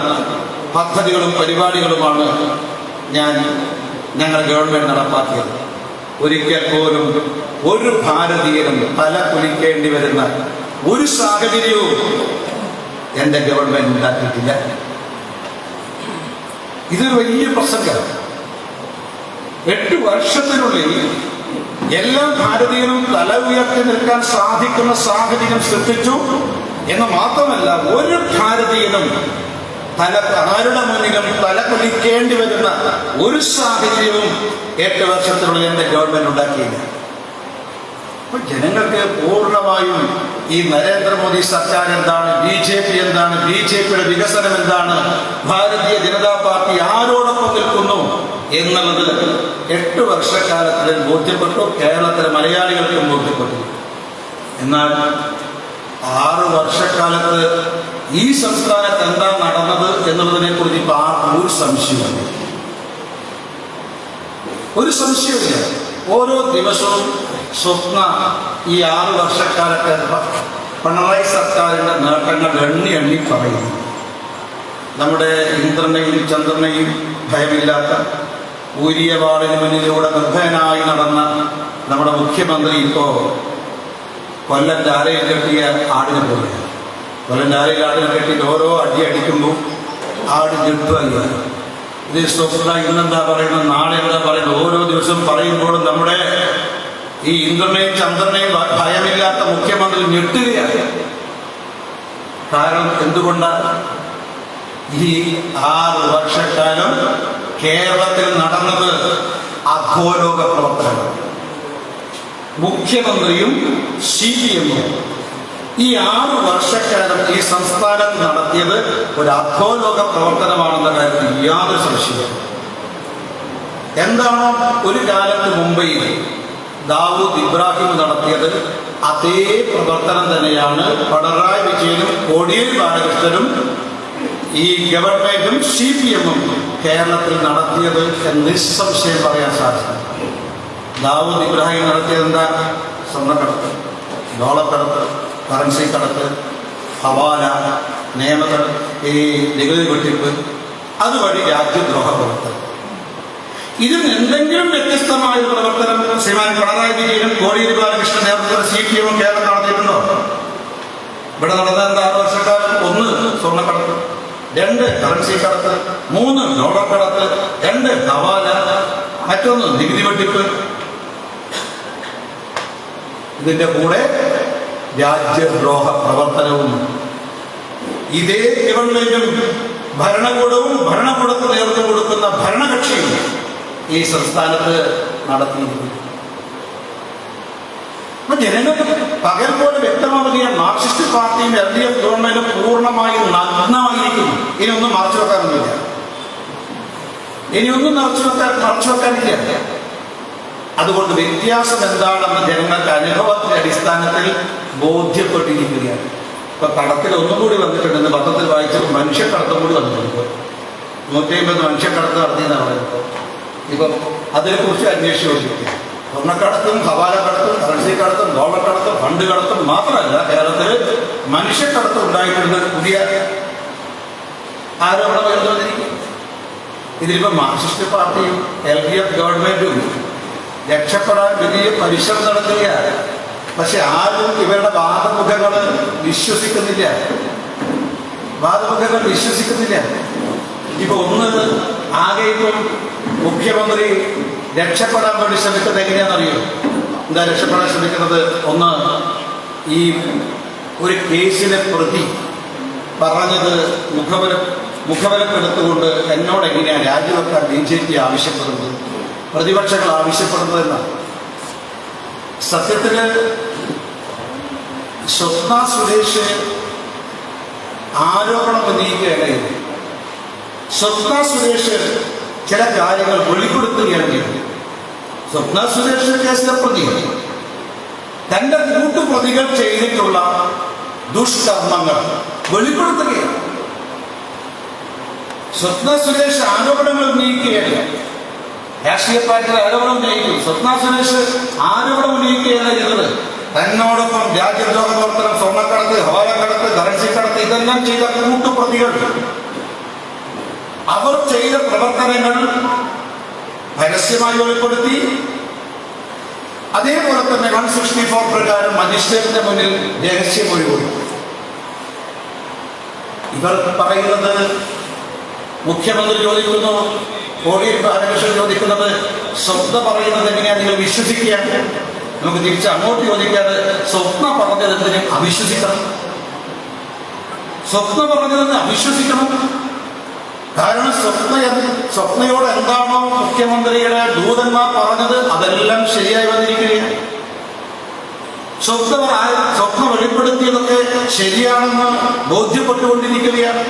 പദ്ധതികളും പരിപാടികളുമാണ് ഞങ്ങളുടെ ഗവൺമെന്റ് നടപ്പാക്കിയത്. ഒരിക്കൽ പോലും ഒരു ഭാരതീയനും തല കുലിക്കേണ്ടി വരുന്ന ഒരു സാഹചര്യവും എൻ്റെ ഗവൺമെന്റ് ഉണ്ടാക്കിയിട്ടില്ല. ഇതൊരു വലിയ പ്രസംഗം. 8 വർഷത്തിനുള്ളിൽ എല്ലാ ഭാരതീയനും തല ഉയർത്തി നിൽക്കാൻ സാധിക്കുന്ന സാഹചര്യം സൃഷ്ടിച്ചു എന്ന് മാത്രമല്ല, ഒരു ഭാരതീയനും ആരുടെ മുന്നിലും തല കുലിക്കേണ്ടി വരുന്ന ഒരു സാഹചര്യവും 8 വർഷത്തിനുള്ളിൽ എൻ്റെ ഗവൺമെന്റ് ഉണ്ടാക്കിയില്ല. അപ്പൊ ജനങ്ങൾക്ക് പൂർണ്ണമായും ഈ നരേന്ദ്രമോദി സർക്കാർ എന്താണ്, BJP എന്താണ്, BJPയുടെ വികസനം എന്താണ്, ഭാരതീയ ജനതാ പാർട്ടി ആരോടൊപ്പം നിൽക്കുന്നു എന്നുള്ളത് 8 വർഷക്കാലത്തിൽ ബോധ്യപ്പെട്ടു. കേരളത്തിലെ മലയാളികൾക്കും ബോധ്യപ്പെട്ടു. എന്നാൽ 6 വർഷക്കാലത്ത് ഈ സംസ്ഥാനത്ത് എന്താ നടന്നത് എന്നുള്ളതിനെ കുറിച്ച് ഇപ്പൊ ആർക്കും ഒരു സംശയമില്ല. ഓരോ ദിവസവും സ്വപ്ന ഈ 6 വർഷക്കാലത്തെ പിണറായി സർക്കാരിന്റെ നേട്ടങ്ങൾ എണ്ണി പറയുന്നു. നമ്മുടെ ഇന്ദ്രനെയും ചന്ദ്രനെയും ഭയമില്ലാത്ത, ഊരിയ വാളിന് മുന്നിലൂടെ നിർഭയനായി നടന്ന നമ്മുടെ മുഖ്യമന്ത്രി ഇപ്പോ കൊല്ലം ലാലയിൽ കെട്ടിയ ആടിനെ പോലെയാണ്. കൊല്ലം ലാലയിൽ ആടിനെ കെട്ടിയിട്ട് ഓരോ അടി അടിക്കുമ്പോൾ ആട് ഞെട്ടുകയാണ്. ഇത് സ്വപ്ന ഇന്നെന്താ പറയുന്നത്, നാളെ എന്താ പറയുന്നത്, ഓരോ ദിവസം പറയുമ്പോഴും നമ്മുടെ ഈ ഇന്ദ്രനെയും ചന്ദ്രനെയും ഭയമില്ലാത്ത മുഖ്യമന്ത്രി ഞെട്ടുകയാണ്. കാരണം എന്തുകൊണ്ടാണ്? ഈ 6 വർഷക്കാലം കേരളത്തിൽ നടന്നത് അധോലോക പ്രവർത്തനങ്ങൾ. മുഖ്യമന്ത്രിയും CPM-ഉം ഈ 6 വർഷക്കാലം ഈ സംസ്ഥാനത്ത് നടത്തിയത് ഒരു അധോലോക പ്രവർത്തനമാണെന്ന കാര്യത്തിൽ യാതൊരു സംശയവും. എന്താണോ ഒരു കാലത്ത് മുംബൈയിൽ ദാവൂദ് ഇബ്രാഹിം നടത്തിയത്, അതേ പ്രവർത്തനം തന്നെയാണ് പിണറായി വിജയനും കോടിയേരി ബാലകൃഷ്ണനും ഈ ഗവൺമെന്റും CPM-ഉം കേരളത്തിൽ നടത്തിയത് എന്ന് നിസ്സംശയം പറയാൻ സാധിക്കും. ദാവൂദ് ഇബ്രാഹിം നടത്തിയത് എന്താ? സ്വർണ്ണക്കടത്ത്, ഡോളക്കടത്ത്, കറൻസി കടത്ത്, ഹവാല, ഈ നികുതി വെട്ടിപ്പ്, അതുവഴി രാജ്യദ്രോഹ പ്രവർത്തനം. ഇതിൽ എന്തെങ്കിലും വ്യത്യസ്തമായ പ്രവർത്തനം ശ്രീമാൻ പിണറായി വിജയനും കോടിയേരി ബാലകൃഷ്ണൻ നേതൃത്വത്തിൽ CPM-ഉം കേരളം നടത്തിയിട്ടുണ്ടോ? ഇവിടെ നടന്ന 6 വർഷക്കാലം 1 സ്വർണ്ണക്കടത്ത്, 2 കറൻസി കടത്ത്, 3 ഡോളർ കടത്ത്, 2 ഹവാല, മറ്റൊന്ന് നികുതി വെട്ടിപ്പ്. ഇതിന്റെ കൂടെ രാജ്യദ്രോഹ പ്രവർത്തനവും. ഇതേ ഗവൺമെന്റും ഭരണകൂടവും ഭരണകൂടത്തിന് നേതൃത്വം കൊടുക്കുന്ന ഭരണകക്ഷിയും ഈ സംസ്ഥാനത്ത് നടത്തിയിരിക്കുന്നു. അപ്പൊ ജനങ്ങൾക്ക് പകൽ പോലെ വ്യക്തമാവുകയാണ്, മാർക്സിസ്റ്റ് പാർട്ടിയും LDF ഗവൺമെന്റും പൂർണ്ണമായും നഗ്നമായിരിക്കുന്നു. ഇനിയൊന്നും മറച്ചു വെക്കാനൊന്നുമില്ല, ഇനിയൊന്നും മറച്ചു വെക്കാനില്ല. അതുകൊണ്ട് വ്യത്യാസം എന്താണെന്ന് ജനങ്ങൾക്ക് അനുഭവത്തിന്റെ അടിസ്ഥാനത്തിൽ ബോധ്യപ്പെട്ടിരിക്കുകയാണ്. ഇപ്പൊ കടത്തിൽ ഒന്നുകൂടി വന്നിട്ടുണ്ടെന്ന് പത്രത്തിൽ വായിച്ചപ്പോൾ മനുഷ്യക്കടത്തും കൂടി വന്നിട്ടുണ്ട്. 150 മനുഷ്യക്കടത്ത് നടത്തിയെന്നാണ് പറയുന്നത്. ഇപ്പം അതിനെക്കുറിച്ച് അന്വേഷിച്ച് ചോദിക്കുക. സ്വർണ്ണക്കടത്തും ഹവാല കടത്തും കറൻസി കടത്തും ഡോളർ കടത്തും ഫണ്ട് കടത്തും മാത്രമല്ല, കേരളത്തിൽ മനുഷ്യക്കടത്തും ഉണ്ടായിട്ടുണ്ട്. പുതിയ ആരോപണം ഉയർന്നുകൊണ്ടിരിക്കും. ഇതിലിപ്പോ മാർക്സിസ്റ്റ് പാർട്ടിയും LDF ഗവൺമെന്റും രക്ഷപ്പെടാൻ വലിയ പരിശ്രമം നടത്തുകയാണ്. പക്ഷെ ആരും ഇവരുടെ വാദമുഖങ്ങൾ വിശ്വസിക്കുന്നില്ല. ഇപ്പൊ ആകെ ഇപ്പം മുഖ്യമന്ത്രി രക്ഷപ്പെടാൻ വേണ്ടി ശ്രമിക്കുന്നത് എങ്ങനെയാണെന്നറിയോ? എന്താ രക്ഷപ്പെടാൻ ശ്രമിക്കുന്നത്? ഒന്ന്, ഈ ഒരു കേസിലെ പ്രതി പറഞ്ഞത് മുഖവിലക്കെടുത്തുകൊണ്ട് എന്നോട് എങ്ങനെയാണ് രാജിവെക്കാൻ BJP ആവശ്യപ്പെടുന്നത്, പ്രതിപക്ഷങ്ങൾ ആവശ്യപ്പെടുന്നതെന്നാണ്. സത്യത്തില് സ്വപ്ന സുരേഷ് ആരോപണം ഉന്നയിക്കുകയാണ്. സ്വപ്ന സുരേഷ് ചില കാര്യങ്ങൾ വെളിപ്പെടുത്തുകയാണ്. സ്വപ്ന സുരേഷ് കേസിലെ പ്രതി തന്റെ കൂട്ടുപ്രതികൾ ചെയ്തിട്ടുള്ള ദുഷ്കർമ്മങ്ങൾ വെളിപ്പെടുത്തുകയാണ്. സ്വപ്ന സുരേഷ് ആരോപണങ്ങൾ ഉന്നയിക്കുകയാണ്. രാഷ്ട്രീയ പാർട്ടിയുടെ ആരോപണം ഉന്നയിക്കും. സ്വപ്ന സുരേഷ് ആരോപണം ഉന്നയിക്കുകയാണ് ചെയ്തത്. തന്നോടൊപ്പം രാജ്യദ്രോഹ പ്രവർത്തനം, സ്വർണ്ണക്കടത്ത്, ഹവാലക്കടത്ത്, കറൻസി കടത്ത് ഇതെല്ലാം ചെയ്ത കൂട്ടുപ്രതികൾ അവർ ചെയ്ത പ്രവർത്തനങ്ങൾ പരസ്യമായി വെളിപ്പെടുത്തി. അതേപോലെ തന്നെ 164 പ്രകാരം മജിസ്ട്രേറ്റിന്റെ മുന്നിൽ രഹസ്യമൊഴി കൊടുത്തു. ഇവർ പറയുന്നത്, മുഖ്യമന്ത്രി ചോദിക്കുന്നു, കോടിയേരി ബാലകൃഷ്ണൻ ചോദിക്കുന്നത്, സ്വപ്ന പറയുന്നത് എങ്ങനെയാ നിങ്ങൾ വിശ്വസിക്കുക? നമുക്ക് തിരിച്ച് അങ്ങോട്ട് ചോദിക്കാതെ സ്വപ്ന പറഞ്ഞതെന്തിന് അവിശ്വസിക്കണം? സ്വപ്ന പറഞ്ഞതെന്ന് അവിശ്വസിക്കണം. കാരണം സ്വപ്നയോട് എന്താണോ മുഖ്യമന്ത്രിയുടെ ദൂതന്മാർ പറഞ്ഞത് അതെല്ലാം ശരിയായി വന്നിരിക്കുകയാണ്. സ്വപ്ന വെളിപ്പെടുത്തിയതൊക്കെ ശരിയാണെന്ന് ബോധ്യപ്പെട്ടുകൊണ്ടിരിക്കുകയാണ്.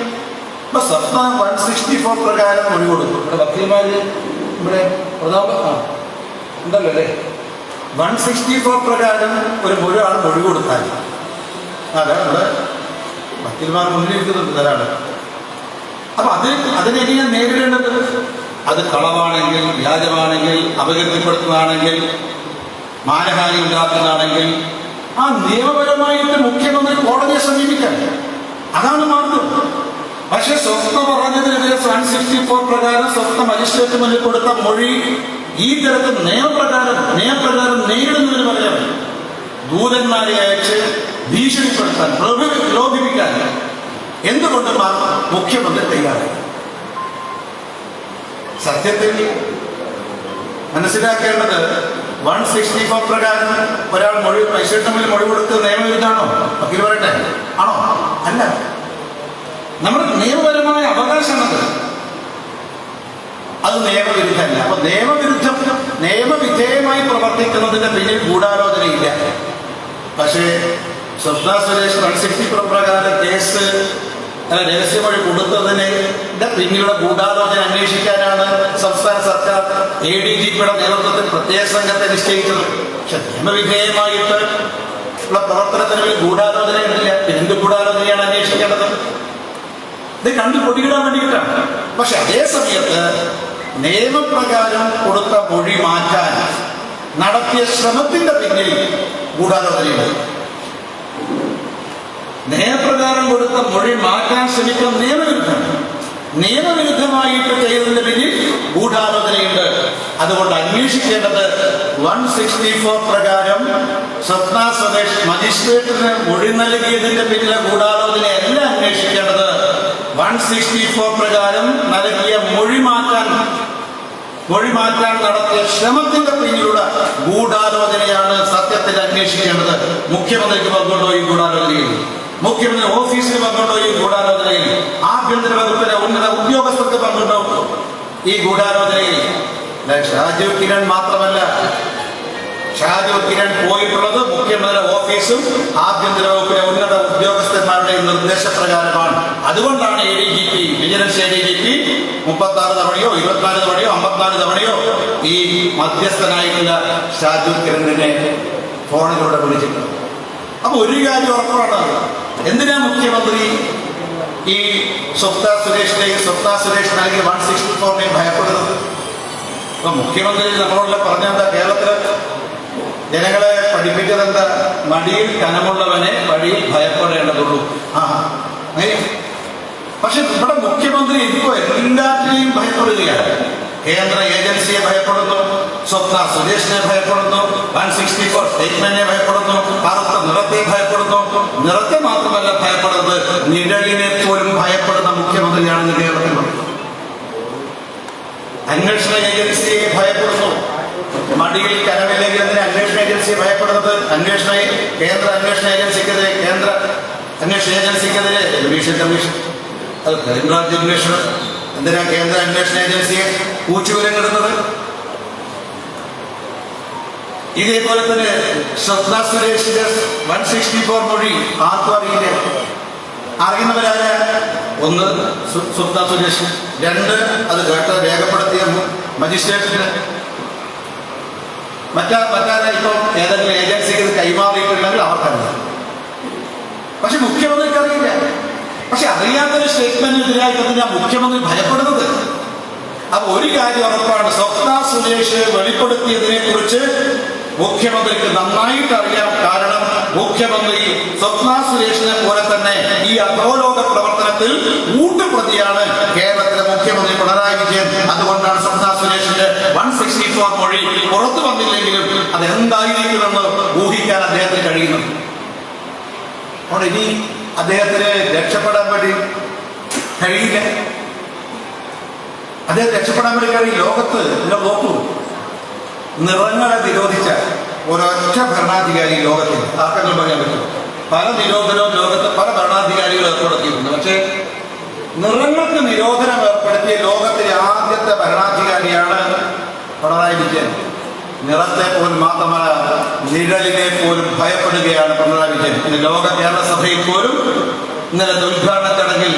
ഇപ്പൊ സ്വപ്ന 164 പ്രകാരം മൊഴി കൊടുക്കും. ഇവിടെ വക്കീൽമാര് ഇവിടെ ഉണ്ടല്ലോ അല്ലേ? 164 പ്രകാരം ഒരാൾ മൊഴി കൊടുത്താൽ അതാണ് ഇവിടെ വക്കീൽമാർ മുന്നിലിരിക്കുന്നുണ്ട് ധാരാളം. അപ്പൊ അതിനെങ്ങനെയാണ് നേരിടേണ്ടത്? അത് കളവാണെങ്കിൽ, വ്യാജമാണെങ്കിൽ, അപകീർത്തിപ്പെടുത്തുന്നതാണെങ്കിൽ, മാനഹാനി ഉണ്ടാക്കുന്നതാണെങ്കിൽ ആ നിയമപരമായിട്ട് മുഖ്യമന്ത്രി കോടതിയെ സമീപിക്കാൻ, അതാണ് മാർഗം. പക്ഷെ സ്വപ്ന പറഞ്ഞതിനെതിരെ 164 പ്രകാരം സ്വപ്ന മജിസ്ട്രേറ്റ് മുന്നിൽ കൊടുത്ത മൊഴി ഈ തരത്തിൽ നിയമപ്രകാരം നേരിടുന്നതിന് പകരം ദൂതന്മാരെ അയച്ച് ഭീഷണിപ്പെടുത്താൻ, പ്രലോഭിപ്പിക്കാൻ എന്തുകൊണ്ട് മുഖ്യമന്ത്രി തയ്യാറായി? സത്യത്തിൽ മനസ്സിലാക്കേണ്ടത് 164 പ്രകാരം ഒരാൾ മജിസ്ട്രേറ്റ് മൊഴി കൊടുത്ത് നിയമവിരുദ്ധാണോ? വക്കീൽ പറയട്ടെ, ആണോ? അല്ല. നമ്മുടെ നിയമപരമായ അവകാശമാണത്. അത് നിയമവിരുദ്ധമല്ല. അപ്പൊ നിയമവിധേയമായി പ്രവർത്തിക്കുന്നതിന്റെ പിന്നിൽ ഗൂഢാലോചനയില്ല. പക്ഷേ സ്വപ്ന സുരേഷ് 164 പ്രകാരം കേസ് രഹസ്യമൊഴി കൊടുത്തതിന് പിന്നിലുള്ള ഗൂഢാലോചന അന്വേഷിക്കാനാണ് സംസ്ഥാന സർക്കാർ ADGPയുടെ നേതൃത്വത്തിൽ പ്രത്യേക സംഘത്തെ നിശ്ചയിച്ചത്. പക്ഷെ നിയമവിധേയമായിട്ട് ഉള്ള പ്രവർത്തനത്തിന് ഗൂഢാലോചനയില്ല. എന്ത് ഗൂഢാലോചനയാണ് അന്വേഷിക്കേണ്ടത്? ഇത് കണ്ടു പൊടിയിടാൻ വേണ്ടിയിട്ടാണ്. പക്ഷെ അതേ സമയത്ത് നിയമപ്രകാരം കൊടുത്ത മൊഴി മാറ്റാൻ നടത്തിയ ശ്രമത്തിന്റെ പിന്നിൽ ഗൂഢാലോചനയുണ്ട്. നിയമപ്രകാരം കൊടുത്ത മൊഴി മാറ്റാൻ ശ്രമിക്കുന്ന നിയമവിരുദ്ധമായിട്ട് ചെയ്തതിന്റെ പിന്നിൽ ഗൂഢാലോചനയുണ്ട്. അതുകൊണ്ട് അന്വേഷിക്കേണ്ടത് 164 പ്രകാരം സ്വപ്ന സ്വദേശ് മജിസ്ട്രേറ്റിന് മൊഴി നൽകിയതിന്റെ പിന്നിലെ ഗൂഢാലോചനയല്ല അന്വേഷിക്കേണ്ടത്. 164 പ്രകാരം നൽകിയ മൊഴി മാറ്റാൻ നടത്തിയ ശ്രമത്തിന്റെ പിന്നിലുള്ള ഗൂഢാലോചനയാണ് സത്യത്തിൽ അന്വേഷിക്കേണ്ടത്. മുഖ്യമന്ത്രിക്ക് പങ്കുണ്ടോ ഈ ഗൂഢാലോചനയിൽ? മുഖ്യമന്ത്രി ഓഫീസിൽ പങ്കുണ്ടോ ഈ ഗൂഢാലോചനയിൽ? ആഭ്യന്തര വകുപ്പിലെ ഉന്നത ഉദ്യോഗസ്ഥർക്ക് പങ്കുണ്ടോ ഈ ഗൂഢാലോചനയിൽ? ഷാജീവ് കിരൺ മാത്രമല്ല, ഷാജീവ് കിരൺ പോയിട്ടുള്ളത് മുഖ്യമന്ത്രിയുടെ ഓഫീസും ആഭ്യന്തര വകുപ്പിലെ ഉന്നത ഉദ്യോഗസ്ഥന്മാരുടെ നിർദ്ദേശപ്രകാരമാണ്. അതുകൊണ്ടാണ് ADGP, വിജിലൻസ് ADGP 36 തവണയോ 24 തവണയോ 54 തവണയോ ഈ മധ്യസ്ഥനായിട്ടുള്ള ഷാജീവ് കിരണിനെ ഫോണിലൂടെ വിളിച്ചിട്ടുണ്ട്. അപ്പൊ ഒരു കാര്യം ഉറപ്പാണ്, എന്തിനാ മുഖ്യമന്ത്രി ഈ സ്വപ്ന സുരേഷ് നൽകിയ 164 ഭയപ്പെടുന്നത്? അപ്പൊ മുഖ്യമന്ത്രി നമ്മളോട് പറഞ്ഞെന്താ? കേരളത്തില് ജനങ്ങളെ പഠിപ്പിച്ചത് എന്താ? മടിയിൽ കനമുള്ളവനെ വഴിയിൽ ഭയപ്പെടേണ്ടതുള്ളൂ. പക്ഷെ ഇവിടെ മുഖ്യമന്ത്രി ഇപ്പോ എല്ലാറ്റിനെയും ഭയപ്പെടുകയാണ്. കേന്ദ്ര ഏജൻസിയെ ഭയപ്പെടുന്നു, സ്വപ്ന സുരേഷിനെ ഭയപ്പെടുന്നു, 164 സ്റ്റേറ്റ്മെന്റിനെ ഭയപ്പെടുന്നു, കറുത്ത നിറത്തെ ഭയപ്പെടുന്നു. നിറത്തെ മാത്രമല്ല ഭയപ്പെടുന്നത്, നിഴലിനെ പോലും ഭയപ്പെടുന്ന മുഖ്യമന്ത്രിയാണെന്ന് കേരളത്തിൽ. അന്വേഷണ ഏജൻസിയെ ഭയപ്പെടുന്നു. മടിയിൽ കനമില്ലെങ്കിൽ അതിന് അന്വേഷണ ഏജൻസിയെ ഭയപ്പെടുന്നത്. കേന്ദ്ര അന്വേഷണ ഏജൻസിക്കെതിരെ ജുഡീഷ്യൽ കമ്മീഷൻ, അത് ക്രൈംബ്രാഞ്ച് അന്വേഷണം. എന്തിനാ കേന്ദ്ര അന്വേഷണ ഏജൻസിയെ കൂച്ചുവിലങ്ങിടുന്നത്? ഇതേപോലെ തന്നെ സ്വപ്ന സുരേഷിന്റെ 164 മൊഴി ആർക്കും അറിയില്ല. അറിയുന്നവരാര? ഒന്ന് സ്വപ്ന സുരേഷ്, രണ്ട് അത് രേഖപ്പെടുത്തിയ മജിസ്ട്രേറ്റിന്, മറ്റാരെ ഇപ്പം ഏതെങ്കിലും ഏജൻസിക്ക് ഇത് കൈമാറിയിട്ടുണ്ടെങ്കിൽ അവർക്കറിയാം. പക്ഷെ മുഖ്യമന്ത്രിക്ക് അറിയില്ല. പക്ഷെ അറിയാത്തൊരു സ്റ്റേറ്റ്മെന്റിനെതിരായിട്ട് മുഖ്യമന്ത്രി ഭയപ്പെടുന്നത്. അപ്പൊ ഒരു കാര്യം ഉറപ്പാണ്, സ്വപ്ന സുരേഷ് വെളിപ്പെടുത്തിയതിനെ കുറിച്ച് മുഖ്യമന്ത്രിക്ക് നന്നായിട്ട് അറിയാം. കാരണം മുഖ്യമന്ത്രി സ്വപ്ന സുരേഷിനെ പോലെ തന്നെ ഈ അധോലോക പ്രവർത്തനത്തിൽ കൂട്ടുപ്രതിയാണ് കേരളത്തിലെ മുഖ്യമന്ത്രി പിണറായി വിജയൻ. അതുകൊണ്ടാണ് സ്വപ്ന സുരേഷിന്റെ 164 മൊഴി പുറത്തു വന്നില്ലെങ്കിലും അത് എന്തായിരിക്കുമെന്ന് ഊഹിക്കാൻ അദ്ദേഹത്തിന് കഴിയുന്നു. അപ്പോൾ ഇനി അദ്ദേഹത്തിന് രക്ഷപ്പെടാൻ വേണ്ടി കഴിയില്ല. അദ്ദേഹം രക്ഷപ്പെടാൻ വേണ്ടി കഴിയും. ലോകത്ത് നിങ്ങൾ നോക്കൂ, നിറങ്ങളെ നിരോധിച്ച ഒരൊറ്റ ഭരണാധികാരി ലോകത്തിൽ ആർക്കെങ്കിലും പറയാൻ പറ്റും? പല നിരോധനവും ലോകത്ത് പല ഭരണാധികാരികൾ ഏർപ്പെടുത്തിയിട്ടുണ്ട്. പക്ഷേ നിറങ്ങൾക്ക് നിരോധനം ഏർപ്പെടുത്തിയ ലോകത്തിലെ ആദ്യത്തെ ഭരണാധികാരിയാണ് പിണറായി വിജയൻ. നിറത്തെ പോലും മാത്രമല്ല, നിഴലിനെ പോലും ഭയപ്പെടുകയാണ് പിണറായി വിജയൻ. ഇന്ന് ലോക കേരള സഭയിൽ പോലും ഇന്നലെ ഉദ്ഘാടന ചടങ്ങിൽ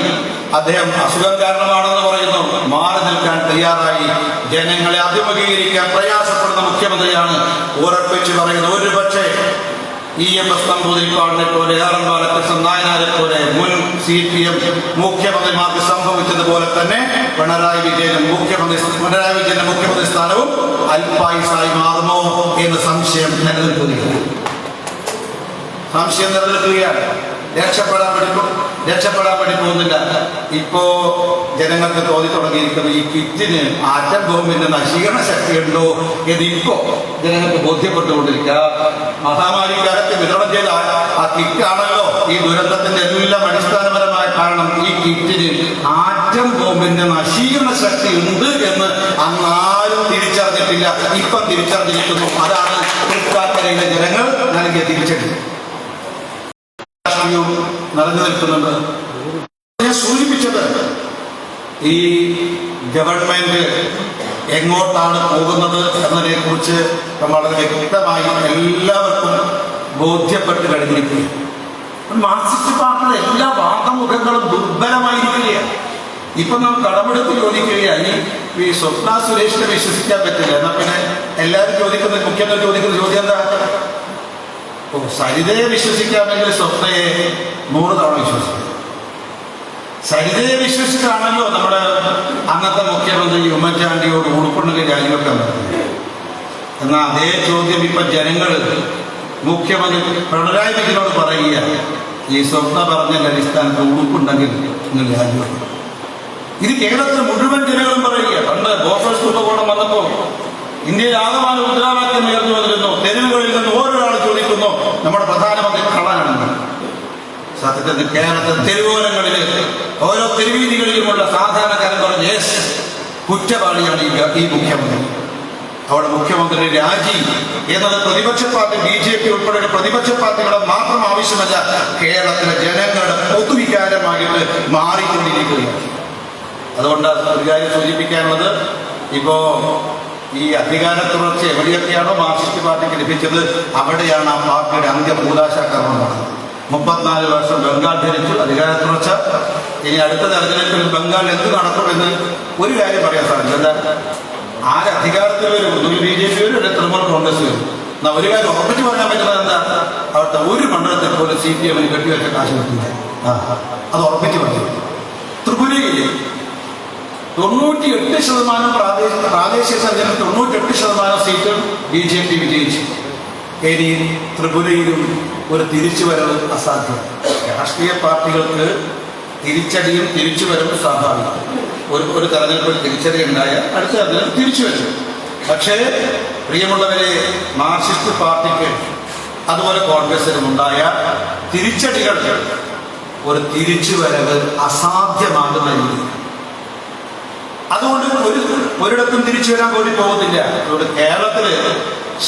അദ്ദേഹം അസുഖം കാരണമാണെന്ന് പറയുന്നു. മാറി നിൽക്കാൻ തയ്യാറായി. ജനങ്ങളെ അഭിമുഖീകരിക്കാൻ പ്രയാസപ്പെടുന്ന മുഖ്യമന്ത്രിയാണ്. ഉറപ്പിച്ചു പറയുന്നത്, ഒരുപക്ഷെ EMS നമ്പൂതിരിപ്പാടിനെ പോലെ, AR ബാലകൃഷ്ണൻ നായനാരെ പോലെ മുൻ CPM മുഖ്യമന്ത്രിമാർക്ക് സംഭവിച്ചതുപോലെ തന്നെ പിണറായി വിജയന്റെ മുഖ്യമന്ത്രി സ്ഥാനവും അൽപായുസായി മാറുമോ എന്ന് സംശയം നിലനിൽക്കുകയാണ്. രക്ഷപ്പെടാൻ വേണ്ടി പോകുന്നില്ല. ഇപ്പോ ജനങ്ങൾക്ക് തോന്നി തുടങ്ങിയിരിക്കുന്നു, ഈ കിറ്റിന് ആറ്റം ബോംബിന്റെ നശീകരണ ശക്തിയുണ്ടോ എന്ന് ഇപ്പോ ജനങ്ങൾക്ക് ബോധ്യപ്പെട്ടുകൊണ്ടിരിക്കുക. മഹാമാരി കാലത്ത് വിതരണം ചെയ്ത ആ കിറ്റാണല്ലോ ഈ ദുരന്തത്തിന്റെ എല്ലാം അടിസ്ഥാനപരമായ കാരണം. ഈ കിറ്റിന് ആറ്റം ബോംബിന്റെ നശീകരണ ശക്തി ഉണ്ട് എന്ന് അന്ന് ആരും തിരിച്ചറിഞ്ഞിട്ടില്ല. ഇപ്പം തിരിച്ചറിഞ്ഞിരിക്കുന്നു. അതാണ് തൃക്കാക്കരയിലെ ജനങ്ങൾ നൽകിയ തിരിച്ചടി. നിറഞ്ഞു നിൽക്കുന്നുണ്ട്. ഞാൻ സൂചിപ്പിച്ചത്, ഈ ഗവൺമെന്റ് എങ്ങോട്ടാണ് പോകുന്നത് എന്നതിനെ കുറിച്ച് വളരെ വ്യക്തമായി എല്ലാവർക്കും ബോധ്യപ്പെട്ട് കഴിഞ്ഞിരിക്കുകയാണ്. മാർക്സിസ്റ്റ് പാർട്ടിയുടെ എല്ലാ വാദമുഖങ്ങളും ദുർബലമായിരിക്കുകയാണ്. ഇപ്പൊ നാം കടമെടുത്ത് ചോദിക്കുകയാണ്, ഈ സ്വപ്ന സുരേഷിനെ വിശ്വസിക്കാൻ പറ്റില്ല. എന്നാ പിന്നെ എല്ലാവരും ചോദിക്കുന്നത്, മുഖ്യമന്ത്രി ചോദിക്കുന്ന ചോദ്യം എന്താ? സരിതയെ വിശ്വസിക്കാമെങ്കിൽ സ്വപ്നയെ 100 തവണ വിശ്വസിക്കും. സരിതയെ വിശ്വസിച്ചാണല്ലോ നമ്മുടെ അന്നത്തെ മുഖ്യമന്ത്രി ഉമ്മൻചാണ്ടിയോട് ഉൾപ്പെടുന്ന രാജിവെക്കാൻ പറ്റുന്നത്. എന്നാൽ അതേ ചോദ്യം ഇപ്പൊ ജനങ്ങൾ മുഖ്യമന്ത്രി പിണറായി വിജയനോട് പറയുക, ഈ സ്വപ്ന പറഞ്ഞതിന്റെ അടിസ്ഥാനത്തിൽ ഉൾപ്പുണ്ടെങ്കിൽ നിങ്ങൾ രാജിവെക്കണം. ഇത് കേരളത്തിൽ മുഴുവൻ ജനങ്ങളും പറയുക. പണ്ട് ബോഫേഴ്സ് കുംഭകോണം വന്നപ്പോ ഇന്ത്യയിൽ ആകമാന മുദ്രാവാക്യം ഉയർന്നു വന്നിരുന്നു. തെരുവുകളിൽ നിന്ന് ഓരോരാൾ ചോദിക്കുന്നു, നമ്മുടെ പ്രധാനമന്ത്രി കള്ളനാണെന്ന്. സത്യത്തിൽ കേരളത്തിൽ തെരുവോരങ്ങളിൽ ഓരോ തെരുവീതികളിലുമുള്ള സാധാരണക്കാരൻ പറഞ്ഞ യെസ്, കുറ്റവാളിയാണ് ഈ മുഖ്യമന്ത്രി. അവിടെ മുഖ്യമന്ത്രി രാജി എന്നത് പ്രതിപക്ഷ പാർട്ടി BJP ഉൾപ്പെടെ പ്രതിപക്ഷ പാർട്ടികളുടെ മാത്രം ആവശ്യമല്ല, കേരളത്തിലെ ജനങ്ങളുടെ പൊതുവികാരമായിട്ട് മാറിക്കൊണ്ടിരിക്കുകയാണ്. അതുകൊണ്ട് ഒരു കാര്യം സൂചിപ്പിക്കാനുള്ളത്, ഇപ്പോ ഈ അധികാര തുടർച്ച എവിടെയൊക്കെയാണോ മാർക്സിസ്റ്റ് പാർട്ടിക്ക് ലഭിച്ചത്, അവിടെയാണ് ആ പാർട്ടിയുടെ അന്ത്യഭൂതാശാകർമ്മം നടന്നത്. 34 വർഷം ബംഗാൾ ഭരിച്ചു, അധികാര തുടർച്ച. ഇനി അടുത്ത തെരഞ്ഞെടുപ്പിൽ ബംഗാളിൽ എന്ത് നടക്കുമെന്ന് ഒരു കാര്യം പറയാൻ സാധിക്കും. എന്താ, ആര് അധികാരത്തിൽ വരും? ഒന്നുകിൽ BJP വരും, അല്ലെങ്കിൽ തൃണമൂൽ കോൺഗ്രസ് വരും. എന്നാൽ ഒരു കാര്യം ഉറപ്പിച്ചു പറയാൻ പറ്റുന്നത് എന്താ, അവിടുത്തെ ഒരു മണ്ഡലത്തിൽ പോലും CPM കെട്ടിവെച്ച കാശ് കിട്ടില്ല. അത് ഉറപ്പിച്ചു പറയും. ത്രിപുരയിൽ 98% പ്രാദേശിക തെരഞ്ഞെടുപ്പിൽ 98% സീറ്റും BJP വിജയിച്ചു. ഇനി ത്രിപുരയിലും ഒരു തിരിച്ചുവരവ് അസാധ്യം. രാഷ്ട്രീയ പാർട്ടികൾക്ക് തിരിച്ചടിയും തിരിച്ചുവരവും സ്വാഭാവികം. ഒരു തെരഞ്ഞെടുപ്പിൽ തിരിച്ചടി ഉണ്ടായ അടുത്ത തെരഞ്ഞെടുപ്പ് തിരിച്ചു വരും. പക്ഷേ പ്രിയമുള്ളവരെ, മാർക്സിസ്റ്റ് പാർട്ടിക്ക് അതുപോലെ കോൺഗ്രസിനും ഉണ്ടായ തിരിച്ചടികൾ ഒരു തിരിച്ചുവരവ് അസാധ്യമാകുന്ന രീതി. അതുകൊണ്ട് ഒരിടത്തും തിരിച്ചു വരാൻ കൂടി പോകുന്നില്ല. അതുകൊണ്ട് കേരളത്തില്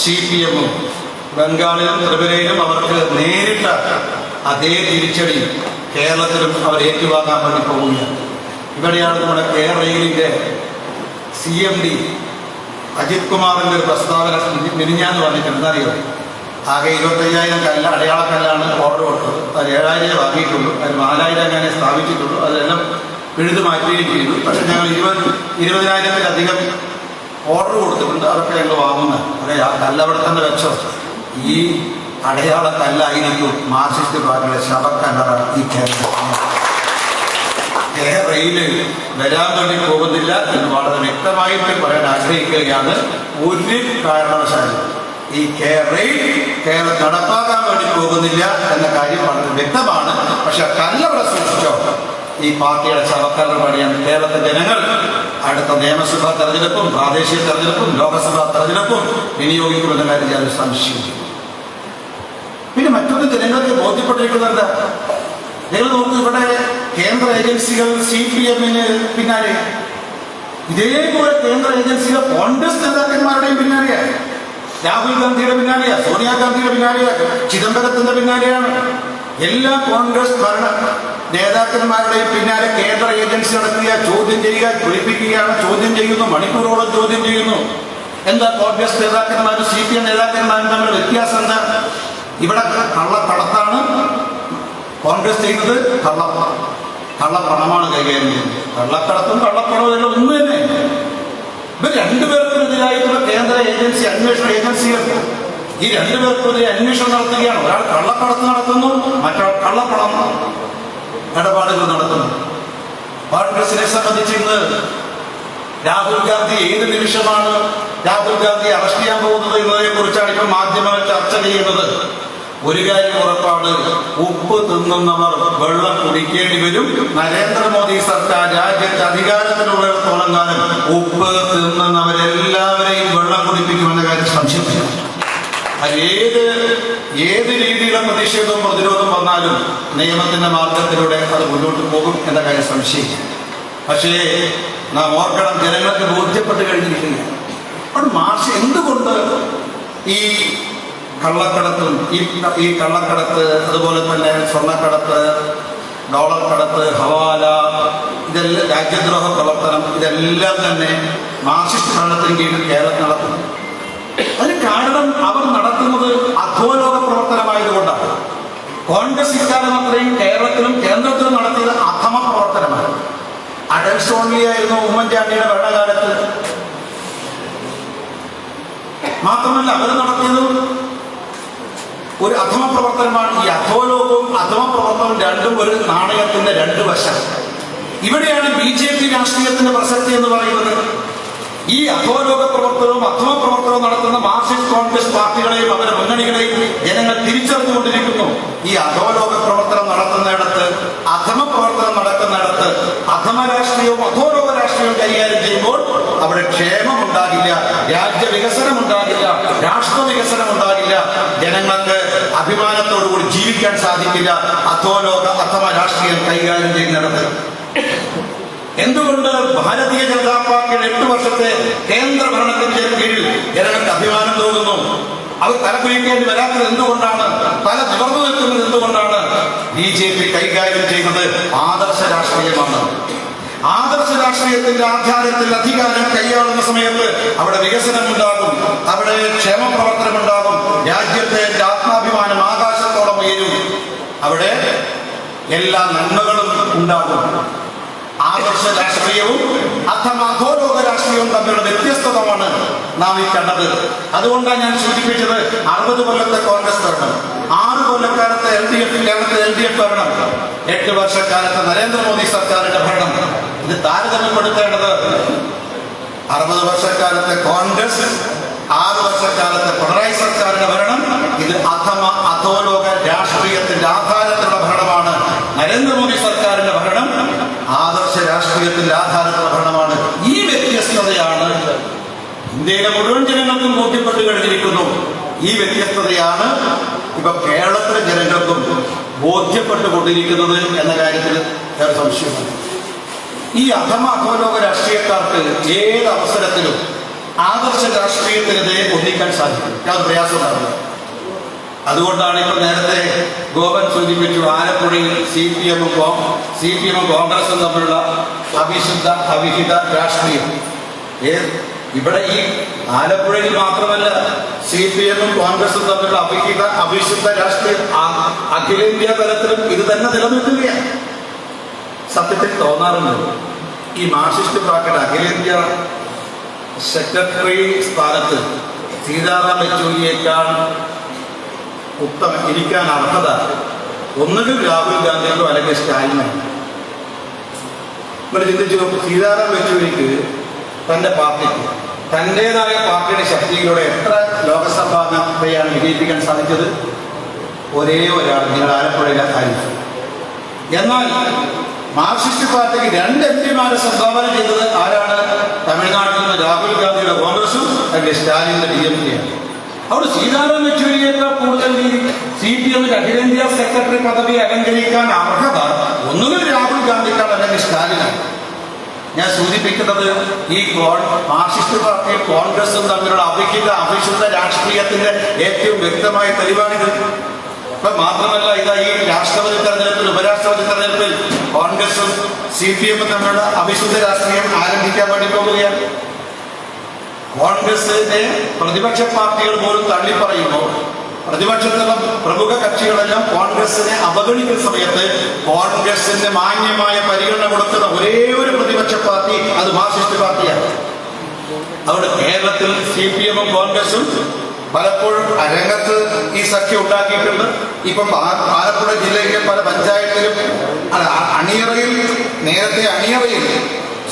CPM-ഉം ബംഗാളിലും ത്രിപുരയിലും അവർക്ക് നേരിട്ട അതേ തിരിച്ചടി കേരളത്തിലും അവർ ഏറ്റുവാങ്ങാൻ വേണ്ടി പോവുകയാണ്. ഇവിടെയാണ് നമ്മുടെ കേരളയിലെ CMD അജിത് കുമാറിന്റെ ഒരു പ്രസ്താവന മിനിഞ്ഞാന്ന് പറഞ്ഞിട്ടുണ്ട്. എന്താറിയോ, ആകെ 25,000 കല്ല് അടയാളക്കല്ലാണ് ഓർഡർ കൊടുത്തത്. അത് 7,000 വാങ്ങിയിട്ടുള്ളൂ. അതിൽ 4,000 അങ്ങനെ സ്ഥാപിച്ചിട്ടുള്ളൂ. അതെല്ലാം എഴുതി മാറ്റുകയും ചെയ്തു. പക്ഷെ ഞങ്ങൾ 20,000-ത്തിലധികം ഓർഡർ കൊടുത്തിട്ടുണ്ട്. അതൊക്കെ ഞങ്ങൾ വാങ്ങുന്നത്. അതെ, ആ കല്ലവിടെ തന്നെ വെച്ചോ. ഈ അടയാള കല്ലായിരിക്കും മാർക്സിസ്റ്റ് പാർട്ടിയുടെ ശവക്കല്ലറ ഈ കേരളയിൽ വരാൻ വേണ്ടി പോകുന്നില്ല എന്ന് വളരെ വ്യക്തമായിട്ട് പറയാൻ ആഗ്രഹിക്കുകയാണ്. ഒരു കാരണവശാലും ഈ കേരളം നടപ്പാക്കാൻ വേണ്ടി പോകുന്നില്ല എന്ന കാര്യം വളരെ വ്യക്തമാണ്. പക്ഷെ കല്ലവിടെ സൂക്ഷിച്ചോ, ഈ പാർട്ടിയുടെ ചവക്കാരുടെ പണിയാണ് കേരളത്തിലെ ജനങ്ങൾ അടുത്ത നിയമസഭാ തെരഞ്ഞെടുപ്പും പ്രാദേശിക തെരഞ്ഞെടുപ്പും ലോക്സഭാ തെരഞ്ഞെടുപ്പും വിനിയോഗിക്കുമെന്ന കാര്യം ഞാൻ സംശയിച്ചു. പിന്നെ മറ്റൊന്ന് ജനങ്ങൾക്ക് ബോധ്യപ്പെട്ടിരിക്കുന്നുണ്ട്. നിങ്ങൾ നോക്കൂ, ഇവിടെ കേന്ദ്ര ഏജൻസികൾ CPM-ന് പിന്നാലെ, ഇതേപോലെ കേന്ദ്ര ഏജൻസികൾ കോൺഗ്രസ് നേതാക്കന്മാരുടെയും പിന്നാലെയാണ്, രാഹുൽ ഗാന്ധിയുടെ പിന്നാലെയാണ്, സോണിയാഗാന്ധിയുടെ പിന്നാലെയാണ്, ചിദംബരത്തിന്റെ പിന്നാലെയാണ്. എല്ലാ കോൺഗ്രസ് ഭരണ നേതാക്കന്മാരുടെയും പിന്നാലെ കേന്ദ്ര ഏജൻസി നടത്തുക, ചോദ്യം ചെയ്യുക, ജ്വലിപ്പിക്കുകയാണ്. ചോദ്യം ചെയ്യുന്നു, മണിക്കൂറോളം ചോദ്യം ചെയ്യുന്നു. എന്താ കോൺഗ്രസ് നേതാക്കന്മാരും CPM നേതാക്കന്മാരും തമ്മിൽ വ്യത്യാസം എന്താ? ഇവിടെ കള്ളക്കടത്താണ് കോൺഗ്രസ് ചെയ്യുന്നത്, കള്ളപ്പണമാണ് കൈകാര്യം ചെയ്യുന്നത്. കള്ളക്കടത്തും കള്ളപ്പണവും എല്ലാം ഒന്ന് തന്നെ. ഇവർ രണ്ടുപേർക്കുമെതിരായിട്ടുള്ള കേന്ദ്ര ഏജൻസി, അന്വേഷണ ഏജൻസികൾ ഈ രണ്ടുപേർക്കുമെതിരെ അന്വേഷണം നടത്തുകയാണ്. ഒരാൾ കള്ളക്കടത്ത് നടത്തുന്നു, മറ്റൊരാൾ കള്ളപ്പണം ഇടപാടുകൾ നടത്തുന്നു. കോൺഗ്രസിനെ സംബന്ധിച്ച് ഇന്ന് രാഹുൽ ഗാന്ധി ഏത് നിമിഷമാണ് രാഹുൽ ഗാന്ധി അറസ്റ്റ് ചെയ്യാൻ പോകുന്നത് എന്നതിനെ കുറിച്ചാണ് ഇപ്പോൾ മാധ്യമങ്ങൾ ചർച്ച ചെയ്യുന്നത്. ഒരു കാര്യം ഉറപ്പാണ്, ഉപ്പ് തിന്നുന്നവർ വെള്ളം കുടിക്കേണ്ടി വരും. നരേന്ദ്രമോദി സർക്കാർ രാജ്യത്ത് അധികാരത്തിലുള്ളിടത്തോളം കാലം ഉപ്പ് തിന്നുന്നവരെല്ലാവരെയും വെള്ളം കുടിപ്പിക്കുമെന്ന കാര്യം സംശയിച്ചു. ഏത് രീതിയിലുള്ള പ്രതിഷേധവും പ്രതിരോധം വന്നാലും നിയമത്തിന്റെ മാർഗത്തിലൂടെ അത് മുന്നോട്ട് പോകും എന്ന കാര്യം സംശയിക്കും. പക്ഷേ നാം ഓർക്കണം, ജനങ്ങൾക്ക് ബോധ്യപ്പെട്ട് കഴിഞ്ഞിരിക്കുകയാണ്. അപ്പോൾ മാർച്ച് എന്തുകൊണ്ട് ഈ കള്ളക്കടത്തും ഈ കള്ളക്കടത്ത്, അതുപോലെ തന്നെ സ്വർണ്ണക്കടത്ത്, ഡോളർ കടത്ത്, ഹവാല, ഇതെല്ലാം രാജ്യദ്രോഹ പ്രവർത്തനം, ഇതെല്ലാം തന്നെ മാർക്സിസ്റ്റ് ഭരണത്തിന് കീഴിൽ കേരളത്തിൽ നടത്തുന്നു. അതിന് കാരണം അവർ നടത്തുന്നത് അധോലോക പ്രവർത്തനമായതുകൊണ്ടാണ്. കോൺഗ്രസ് ഇക്കാലം അത്രയും കേരളത്തിലും കേന്ദ്രത്തിലും നടത്തിയത് അധമ പ്രവർത്തനമാണ്. അഡൽസ് ഓൺലി ആയിരുന്നു ഉമ്മൻചാണ്ടിയുടെ ഭരണകാലത്ത്. മാത്രമല്ല അവർ നടത്തിയത് ഒരു അധമ പ്രവർത്തനമാണ്. ഈ അധോലോകവും അധമ പ്രവർത്തനവും രണ്ടും ഒരു നാണയത്തിന്റെ രണ്ട് വശം. ഇവിടെയാണ് BJP രാഷ്ട്രീയത്തിന്റെ പ്രസക്തി എന്ന് പറയുന്നത്. ഈ അധോലോക പ്രവർത്തനവും അധമ പ്രവർത്തനവും നടത്തുന്ന മാർക്സിസ്റ്റ് കോൺഗ്രസ് പാർട്ടികളെയും അവരുടെ മുന്നണികളെയും ജനങ്ങൾ തിരിച്ചറിഞ്ഞുകൊണ്ടിരിക്കുന്നു. ഈ അധോലോക പ്രവർത്തനം നടത്തുന്നിടത്ത്, അധമ പ്രവർത്തനം നടക്കുന്നിടത്ത് അധമ രാഷ്ട്രീയവും അധോലോക രാഷ്ട്രീയവും കൈകാര്യം ചെയ്യുമ്പോൾ അവിടെ ക്ഷേമം ഉണ്ടാകില്ല, രാജ്യ വികസനം ഉണ്ടാകില്ല, രാഷ്ട്ര വികസനം ഉണ്ടാകില്ല, ജനങ്ങൾക്ക് അഭിമാനത്തോടുകൂടി ജീവിക്കാൻ സാധിക്കില്ല അധോലോക അധമ രാഷ്ട്രീയം കൈകാര്യം ചെയ്യുന്നിടത്ത്. എന്തുകൊണ്ട് ഭാരതീയ ജനതാ പാർട്ടിയുടെ 8 വർഷത്തെ കേന്ദ്ര ഭരണത്തിന്റെ കീഴിൽ ജനങ്ങൾക്ക് അഭിമാനം തോന്നുന്നു? അവർ തലകുലിക്കേണ്ടി വരാത്തത് എന്തുകൊണ്ടാണ്? തല നിവർന്നു നിൽക്കുന്നത് എന്തുകൊണ്ടാണ്? BJP കൈകാര്യം ചെയ്യുന്നത് ആദർശ രാഷ്ട്രീയമാണ്. ആദർശ രാഷ്ട്രീയത്തിന്റെ ആധാരത്തിൽ അധികാരം കൈയാളുന്ന സമയത്ത് അവിടെ വികസനം ഉണ്ടാകും, അവിടെ ക്ഷേമ പ്രവർത്തനം ഉണ്ടാകും, രാജ്യത്തെ ആത്മാഭിമാനം ആകാശത്തോളം ഉയരും, അവിടെ എല്ലാ നന്മകളും ഉണ്ടാകും. ആദർശ രാഷ്ട്രീയവും അധോലോക രാഷ്ട്രീയവും തമ്മിലുള്ള വ്യത്യസ്തതമാണ് നാം ഈ കണ്ടത്. അതുകൊണ്ടാണ് ഞാൻ സൂചിപ്പിച്ചത് 60 കൊല്ലത്തെ കോൺഗ്രസ് ഭരണം, 6 കൊല്ലക്കാലത്തെ കേരളത്തിലെ LDF ഭരണം, 8 വർഷക്കാലത്തെ നരേന്ദ്രമോദി സർക്കാരിന്റെ ഭരണം. ഇത് താരതമ്യപ്പെടുത്തേണ്ടത് 60 വർഷക്കാലത്തെ കോൺഗ്രസ്, 6 വർഷക്കാലത്തെ പിണറായി സർക്കാരിന്റെ ഭരണം. ഇത് അധോലോക രാഷ്ട്രീയത്തിന്റെ ആധാരത്തിലുള്ള ഭരണമാണ്. നരേന്ദ്രമോദി സർക്കാരിന്റെ ഭരണം ആദർശ രാഷ്ട്രീയത്തിന്റെ ആധാരത്തിലുള്ള ഭരണമാണ്. ഈ വ്യത്യസ്തതയാണ് ഇന്ത്യയിലെ മുഴുവൻ ജനങ്ങൾക്കും ബോധ്യപ്പെട്ട് കഴിഞ്ഞിരിക്കുന്നു. ഈ വ്യത്യസ്തതയാണ് ഇപ്പൊ കേരളത്തിലെ ജനങ്ങൾക്കും ബോധ്യപ്പെട്ടുകൊണ്ടിരിക്കുന്നത് എന്ന കാര്യത്തിൽ വേറെ സംശയമാണ്. ഈ അധോലോക രാഷ്ട്രീയക്കാർക്ക് ഏത് അവസരത്തിലും ആദർശ രാഷ്ട്രീയത്തിനെതിരെ ഒന്നിക്കാൻ സാധിക്കും, അത് പ്രയാസമാണ്. അതുകൊണ്ടാണ് ഇപ്പൊ നേരത്തെ ഗോപൻ സൂചിപ്പിച്ചു, ആലപ്പുഴയിൽ CPM കോൺഗ്രസും തമ്മിലുള്ള അവിഹിത രാഷ്ട്രീയം. ഇവിടെ ഈ ആലപ്പുഴയിൽ മാത്രമല്ല, CPM കോൺഗ്രസും തമ്മിലുള്ള അവിശുദ്ധ രാഷ്ട്രീയം അഖിലേന്ത്യാ തലത്തിലും ഇത് തന്നെ നിലനിൽക്കുകയാണ്. സത്യത്തിൽ തോന്നാറുണ്ട്, ഈ മാർക്സിസ്റ്റ് പാർട്ടിയുടെ അഖിലേന്ത്യാ സെക്രട്ടറി സ്ഥാനത്ത് സീതാറാം യെച്ചൂരിയേക്കാൾ ഇരിക്കാൻ അർഹത ഒന്നുകിൽ രാഹുൽ ഗാന്ധിക്കോ അല്ലെങ്കിൽ സ്റ്റാലിനോ. നമ്മൾ ചിന്തിച്ചു നോക്കും, സീതാറാം യെച്ചൂരിക്ക് തന്റെ പാർട്ടിക്ക് തൻ്റെതായ പാർട്ടിയുടെ ശക്തിയിലൂടെ എത്ര ലോകസഭാ മെമ്പറെയാണ് വിജയിപ്പിക്കാൻ സാധിച്ചത്? ഒരേ ഒരാൾ, നിങ്ങൾ ആലപ്പുഴയിലെ ആരിഫ്. എന്നാൽ മാർക്സിസ്റ്റ് പാർട്ടിക്ക് 2 MP സംഭാവന ചെയ്തത് ആരാണ്? തമിഴ്നാട്ടിൽ നിന്ന് രാഹുൽ ഗാന്ധിയുടെ കോൺഗ്രസും അല്ലെങ്കിൽ സ്റ്റാലിന്റെ DMK ആണ്. അവിടെ സീതാറാം യെച്ചൂരിയേക്കാൾ കൂടുതൽ CPM-ന്റെ അഖിലേന്ത്യാ സെക്രട്ടറി പദവി അലങ്കരിക്കാൻ അർഹത ഒന്നുകിൽ രാഹുൽ ഗാന്ധിക്കാണ് അല്ലെങ്കിൽ സ്റ്റാലിനാണ്. ഞാൻ സൂചിപ്പിക്കുന്നത് ഈ മാർക്സിസ്റ്റ് പാർട്ടിയും കോൺഗ്രസും തമ്മിലുള്ള അവിശുദ്ധ രാഷ്ട്രീയത്തിന്റെ ഏറ്റവും വ്യക്തമായ തെളിവാണിത്. ഇപ്പൊ മാത്രമല്ല, ഇതാ ഈ രാഷ്ട്രപതി തെരഞ്ഞെടുപ്പിൽ, ഉപരാഷ്ട്രപതി തെരഞ്ഞെടുപ്പിൽ കോൺഗ്രസും CPM-ഉം തമ്മിലുള്ള അവിശുദ്ധ രാഷ്ട്രീയം ആരംഭിക്കാൻ വേണ്ടി പോവുകയാണ്. കോൺഗ്രസിനെ പ്രതിപക്ഷ പാർട്ടികൾ പോലും തള്ളിപ്പറയുമ്പോൾ പ്രതിപക്ഷത്തുള്ള പ്രമുഖ കക്ഷികളെല്ലാം കോൺഗ്രസിനെ അവഗണിക്കുന്ന സമയത്ത് കോൺഗ്രസിന് മാന്യമായ പരിഗണന കൊടുക്കുന്ന ഒരേ ഒരു പ്രതിപക്ഷ പാർട്ടി അത് മാർക്സിസ്റ്റ് പാർട്ടിയാണ്. അവിടെ കേരളത്തിൽ CPM-ഉം കോൺഗ്രസും പലപ്പോഴും രംഗത്ത് ഈ സഖ്യം ഉണ്ടാക്കിയിട്ടുണ്ട്. ഇപ്പം ആലപ്പുഴ ജില്ലയിലെ പല പഞ്ചായത്തിലും അണിയറയിൽ, നേരത്തെ അണിയറയിൽ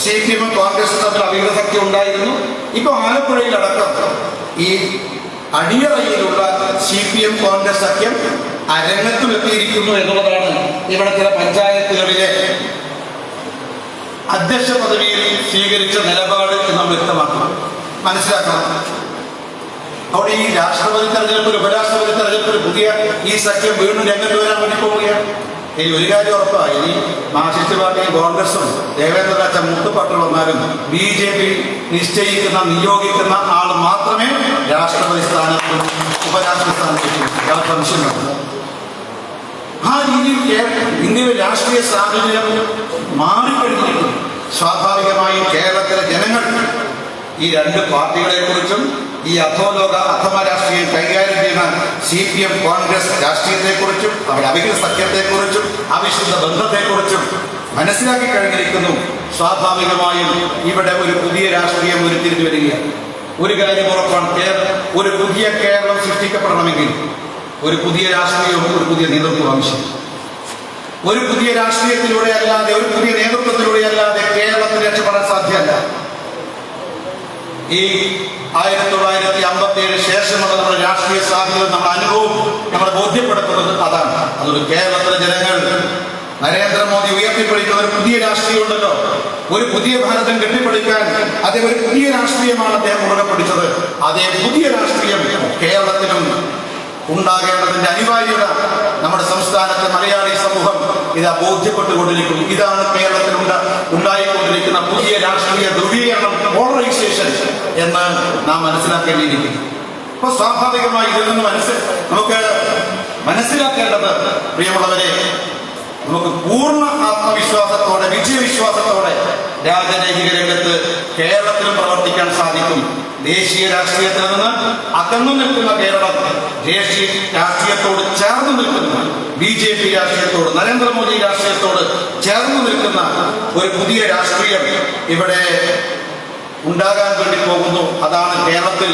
CPM-ഉം കോൺഗ്രസും തമ്മിൽ അവിഹിത സഖ്യം ഉണ്ടായിരുന്നു. ഇപ്പൊ ആലപ്പുഴയിലടക്കം ഈ അണിയറയിലുള്ള CPM കോൺഗ്രസ് സഖ്യം അരങ്ങത്തുമെത്തിയിരിക്കുന്നു എന്നുള്ളതാണ് ഇവിടെ ചില പഞ്ചായത്തുകളിലെ അധ്യക്ഷ പദവിയിൽ സ്വീകരിച്ച നിലപാട് നമ്മൾ വ്യക്തമാക്കണം, മനസ്സിലാക്കണം. അവിടെ ഈ രാഷ്ട്രപതി തെരഞ്ഞെടുപ്പിൽ, ഉപരാഷ്ട്രപതി തെരഞ്ഞെടുപ്പിൽ പുതിയ ഈ സഖ്യം വീണ്ടും രംഗത്ത് വരാൻ വേണ്ടി പോവുകയാണ്. ഇനി ഒരു കാര്യം ഉറപ്പായി, ഇനി മാർക്സിസ്റ്റ് പാർട്ടിയും കോൺഗ്രസും ദേവേന്ദ്രനാഥ മുട്ടുപട്ടു വന്നാലും BJP നിശ്ചയിക്കുന്ന, നിയോഗിക്കുന്ന ആൾ മാത്രമേ രാഷ്ട്രപതി സ്ഥാനത്തും ഉപരാഷ്ട്രപതി സ്ഥാനത്തും സംശയമുണ്ട്. ആ രീതിയിൽ ഇന്ത്യയിലെ രാഷ്ട്രീയ സാഹചര്യം മാറിക്കഴിഞ്ഞിരിക്കുന്നു. സ്വാഭാവികമായും കേരളത്തിലെ ജനങ്ങൾ ഈ 2 പാർട്ടികളെ കുറിച്ചും ഈ അധമ രാഷ്ട്രീയം കൈകാര്യം ചെയ്യുന്ന CPM കോൺഗ്രസ് രാഷ്ട്രീയത്തെക്കുറിച്ചും അവരുടെ അവിഹിത സഖ്യത്തെക്കുറിച്ചും അവിശുദ്ധ ബന്ധത്തെക്കുറിച്ചും മനസ്സിലാക്കി കഴിഞ്ഞിരിക്കുന്നു. സ്വാഭാവികമായും ഇവിടെ ഒരു പുതിയ രാഷ്ട്രീയം ഉരുത്തിരിഞ്ഞു വരികയാണ്. ഒരു കാര്യം ഉറപ്പാണ്, ഒരു പുതിയ കേരളം സൃഷ്ടിക്കപ്പെടണമെങ്കിൽ ഒരു പുതിയ രാഷ്ട്രീയവും ഒരു പുതിയ നേതൃത്വം ആവശ്യം. ഒരു പുതിയ രാഷ്ട്രീയത്തിലൂടെ അല്ലാതെ, ഒരു പുതിയ നേതൃത്വത്തിലൂടെ അല്ലാതെ കേരളത്തിൽ രക്ഷപ്പെടാൻ സാധ്യമല്ല. ഈ 1957 ശേഷമുള്ള നമ്മുടെ രാഷ്ട്രീയ സാധ്യത, നമ്മുടെ അനുഭവം നമ്മളെ ബോധ്യപ്പെടുത്തുന്നത് അതാണ്. അതൊരു കേരളത്തിലെ ജനങ്ങൾ നരേന്ദ്രമോദി ഉയർത്തിപ്പിടിക്കുന്ന ഒരു പുതിയ രാഷ്ട്രീയം ഉണ്ടല്ലോ, ഒരു പുതിയ ഭാരതം കെട്ടിപ്പടുക്കാൻ അതേ ഒരു പുതിയ രാഷ്ട്രീയമാണ് അദ്ദേഹം മുറുകെ പിടിച്ചത്. അതേ പുതിയ രാഷ്ട്രീയം കേരളത്തിലും ഉണ്ടാകേണ്ടതിന്റെ അനിവാര്യത നമ്മുടെ സംസ്ഥാനത്തെ മലയാളി സമൂഹം ഇത് ബോധ്യപ്പെട്ടുകൊണ്ടിരിക്കുന്നു. ഇതാണ് കേരളത്തിൽ ഉണ്ടായിക്കൊണ്ടിരിക്കുന്ന പുതിയ രാഷ്ട്രീയ ധ്രുവീകരണം, പോളറൈസേഷൻ എന്ന് നാം മനസ്സിലാക്കേണ്ടിയിരിക്കുന്നു. അപ്പൊ സ്വാഭാവികമായി ഇതിൽ നിന്ന് നമുക്ക് മനസ്സിലാക്കേണ്ടത്, പ്രിയമുള്ളവരെ, നമുക്ക് പൂർണ്ണ ആത്മവിശ്വാസത്തോടെ, വിജയവിശ്വാസത്തോടെ രാജനൈതിക രംഗത്ത് കേരളത്തിലും പ്രവർത്തിക്കാൻ സാധിക്കും. ദേശീയ രാഷ്ട്രീയത്തിൽ നിന്ന് അകന്നു നിൽക്കുന്ന കേരളം ദേശീയ രാഷ്ട്രീയത്തോട് ചേർന്ന് നിൽക്കുന്ന, BJP രാഷ്ട്രീയത്തോട്, നരേന്ദ്രമോദി രാഷ്ട്രീയത്തോട് ചേർന്ന് നിൽക്കുന്ന ഒരു പുതിയ രാഷ്ട്രീയം ഇവിടെ ഉണ്ടാകാൻ വേണ്ടി പോകുന്നു. അതാണ് കേരളത്തിൽ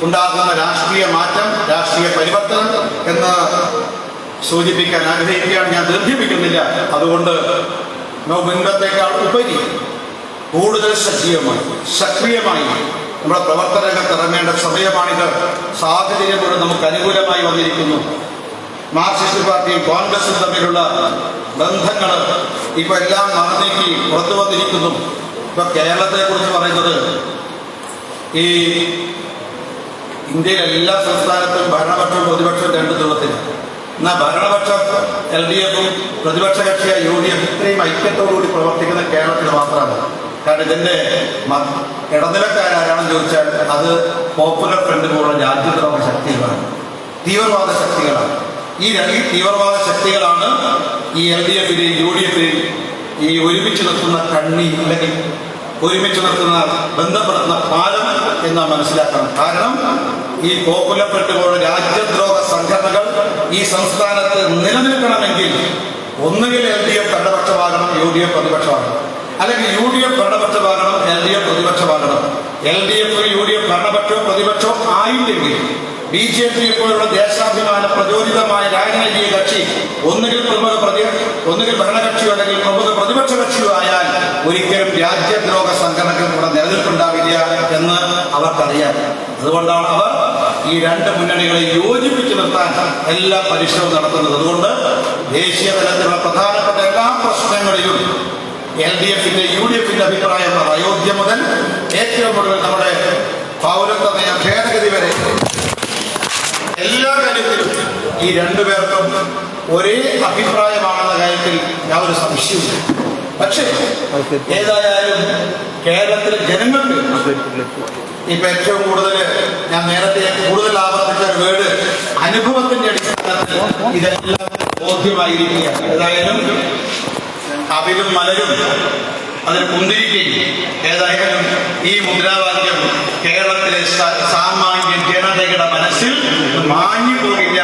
ഉണ്ടാകുന്ന രാഷ്ട്രീയ മാറ്റം, രാഷ്ട്രീയ പരിവർത്തനം എന്ന് സൂചിപ്പിക്കാൻ ആഗ്രഹിക്കുകയാണ്. ഞാൻ ദീർഘിപ്പിക്കുന്നില്ല. അതുകൊണ്ട് മുൻപത്തേക്കാൾ ഉപരി കൂടുതൽ സക്രിയമായി നമ്മുടെ പ്രവർത്തന രംഗത്ത് ഇറങ്ങേണ്ട സമയമാണിത്. സാഹചര്യം കൂടെ നമുക്ക് അനുകൂലമായി വന്നിരിക്കുന്നു. മാർക്സിസ്റ്റ് പാർട്ടിയും കോൺഗ്രസും തമ്മിലുള്ള ബന്ധങ്ങൾ ഇപ്പൊ എല്ലാം മറന്നേക്ക് പുറത്തു വന്നിരിക്കുന്നു. ഇപ്പൊ കേരളത്തെ കുറിച്ച് പറയുന്നത്, ഈ ഇന്ത്യയിലെ എല്ലാ സംസ്ഥാനത്തും ഭരണപക്ഷവും പ്രതിപക്ഷവും 2 ധ്രുവത്തിലാണ്. എന്നാൽ ഭരണപക്ഷം LDF-ഉം പ്രതിപക്ഷ കക്ഷിയായ UDF ഇത്രയും ഐക്യത്തോടുകൂടി പ്രവർത്തിക്കുന്ന കേരളത്തിൽ മാത്രമാണ്. കാരണം ഇതിന്റെ ഇടനിലക്കാരാണെന്ന് ചോദിച്ചാൽ അത് പോപ്പുലർ ഫ്രണ്ട് പോലുള്ള രാജ്യദ്രോഹ ശക്തികളാണ്, തീവ്രവാദ ശക്തികളാണ്. ഈ തീവ്രവാദ ശക്തികളാണ് ഈ LDF-നെയും UDF-നെയും ഈ ഒരുമിച്ച് നിർത്തുന്ന കണ്ണി, അല്ലെങ്കിൽ ഒരുമിച്ച് നിർത്തുന്ന, ബന്ധപ്പെടുത്തുന്ന പാലം എന്ന് മനസ്സിലാക്കണം. കാരണം ഈ പോപ്പുലർ ഫ്രണ്ട് പോലുള്ള രാജ്യദ്രോഹ സംഘടനകൾ ഈ സംസ്ഥാനത്ത് നിലനിൽക്കണമെങ്കിൽ ഒന്നുകിൽ LDF ഭരണപക്ഷമാകണം, UDF പ്രതിപക്ഷമാകണം, അല്ലെങ്കിൽ UDF ഭരണപക്ഷമാകണം, LDF പ്രതിപക്ഷമാകണം. LDF UDF ഭരണപക്ഷമോ പ്രതിപക്ഷമോ ആയില്ലെങ്കിൽ BJP പോലുള്ള ദേശാഭിമാന പ്രചോദിതമായ രാജനൈതിക കക്ഷി ഒന്നുകിൽ ഭരണകക്ഷിയോ അല്ലെങ്കിൽ പ്രമുഖ പ്രതിപക്ഷ കക്ഷിയോ ആയാൽ ഒരിക്കലും രാജ്യദ്രോഹ സംഘടനകൾ ഇവിടെ നിലനിൽപ്പുണ്ടാവില്ല എന്ന് അവർക്കറിയാം. അതുകൊണ്ടാണ് അവർ ഈ രണ്ട് മുന്നണികളെ യോജിപ്പിച്ചു നിർത്താൻ എല്ലാ പരിശ്രമവും നടത്തുന്നത്. അതുകൊണ്ട് ദേശീയ തലത്തിലുള്ള പ്രധാനപ്പെട്ട എല്ലാ പ്രശ്നങ്ങളിലും LDFന്റെ UDFന്റെ അഭിപ്രായം അയോധ്യ മുതൽ ഏറ്റവും കൂടുതൽ നമ്മുടെ പൗരത്വ നിയമ ഭേദഗതി വരെ എല്ലാ കാര്യത്തിലും ഈ രണ്ടുപേർക്കും ഒരേ അഭിപ്രായമാണെന്ന കാര്യത്തിൽ യാതൊരു സംശയവുമില്ല. പക്ഷേ ഏതായാലും കേരളത്തിലെ ജനങ്ങൾക്ക് ഇപ്പൊ ഏറ്റവും കൂടുതൽ ഞാൻ നേരത്തെ കൂടുതൽ ആവർത്തിച്ച ഒരു വേർഡ് അനുഭവത്തിന്റെ അടിസ്ഥാനത്തിൽ ഇതെല്ലാം ബോധ്യമായിരിക്കുകയാണ്. ഏതായാലും അവിലും മലരും അതിന് കുന്തിരിക്കുകയും ഏതായാലും ഈ മുദ്രാവാക്യം കേരളത്തിലെ സാമാന്യ ജനതയുടെ മനസ്സിൽ മാഞ്ഞു പോകില്ല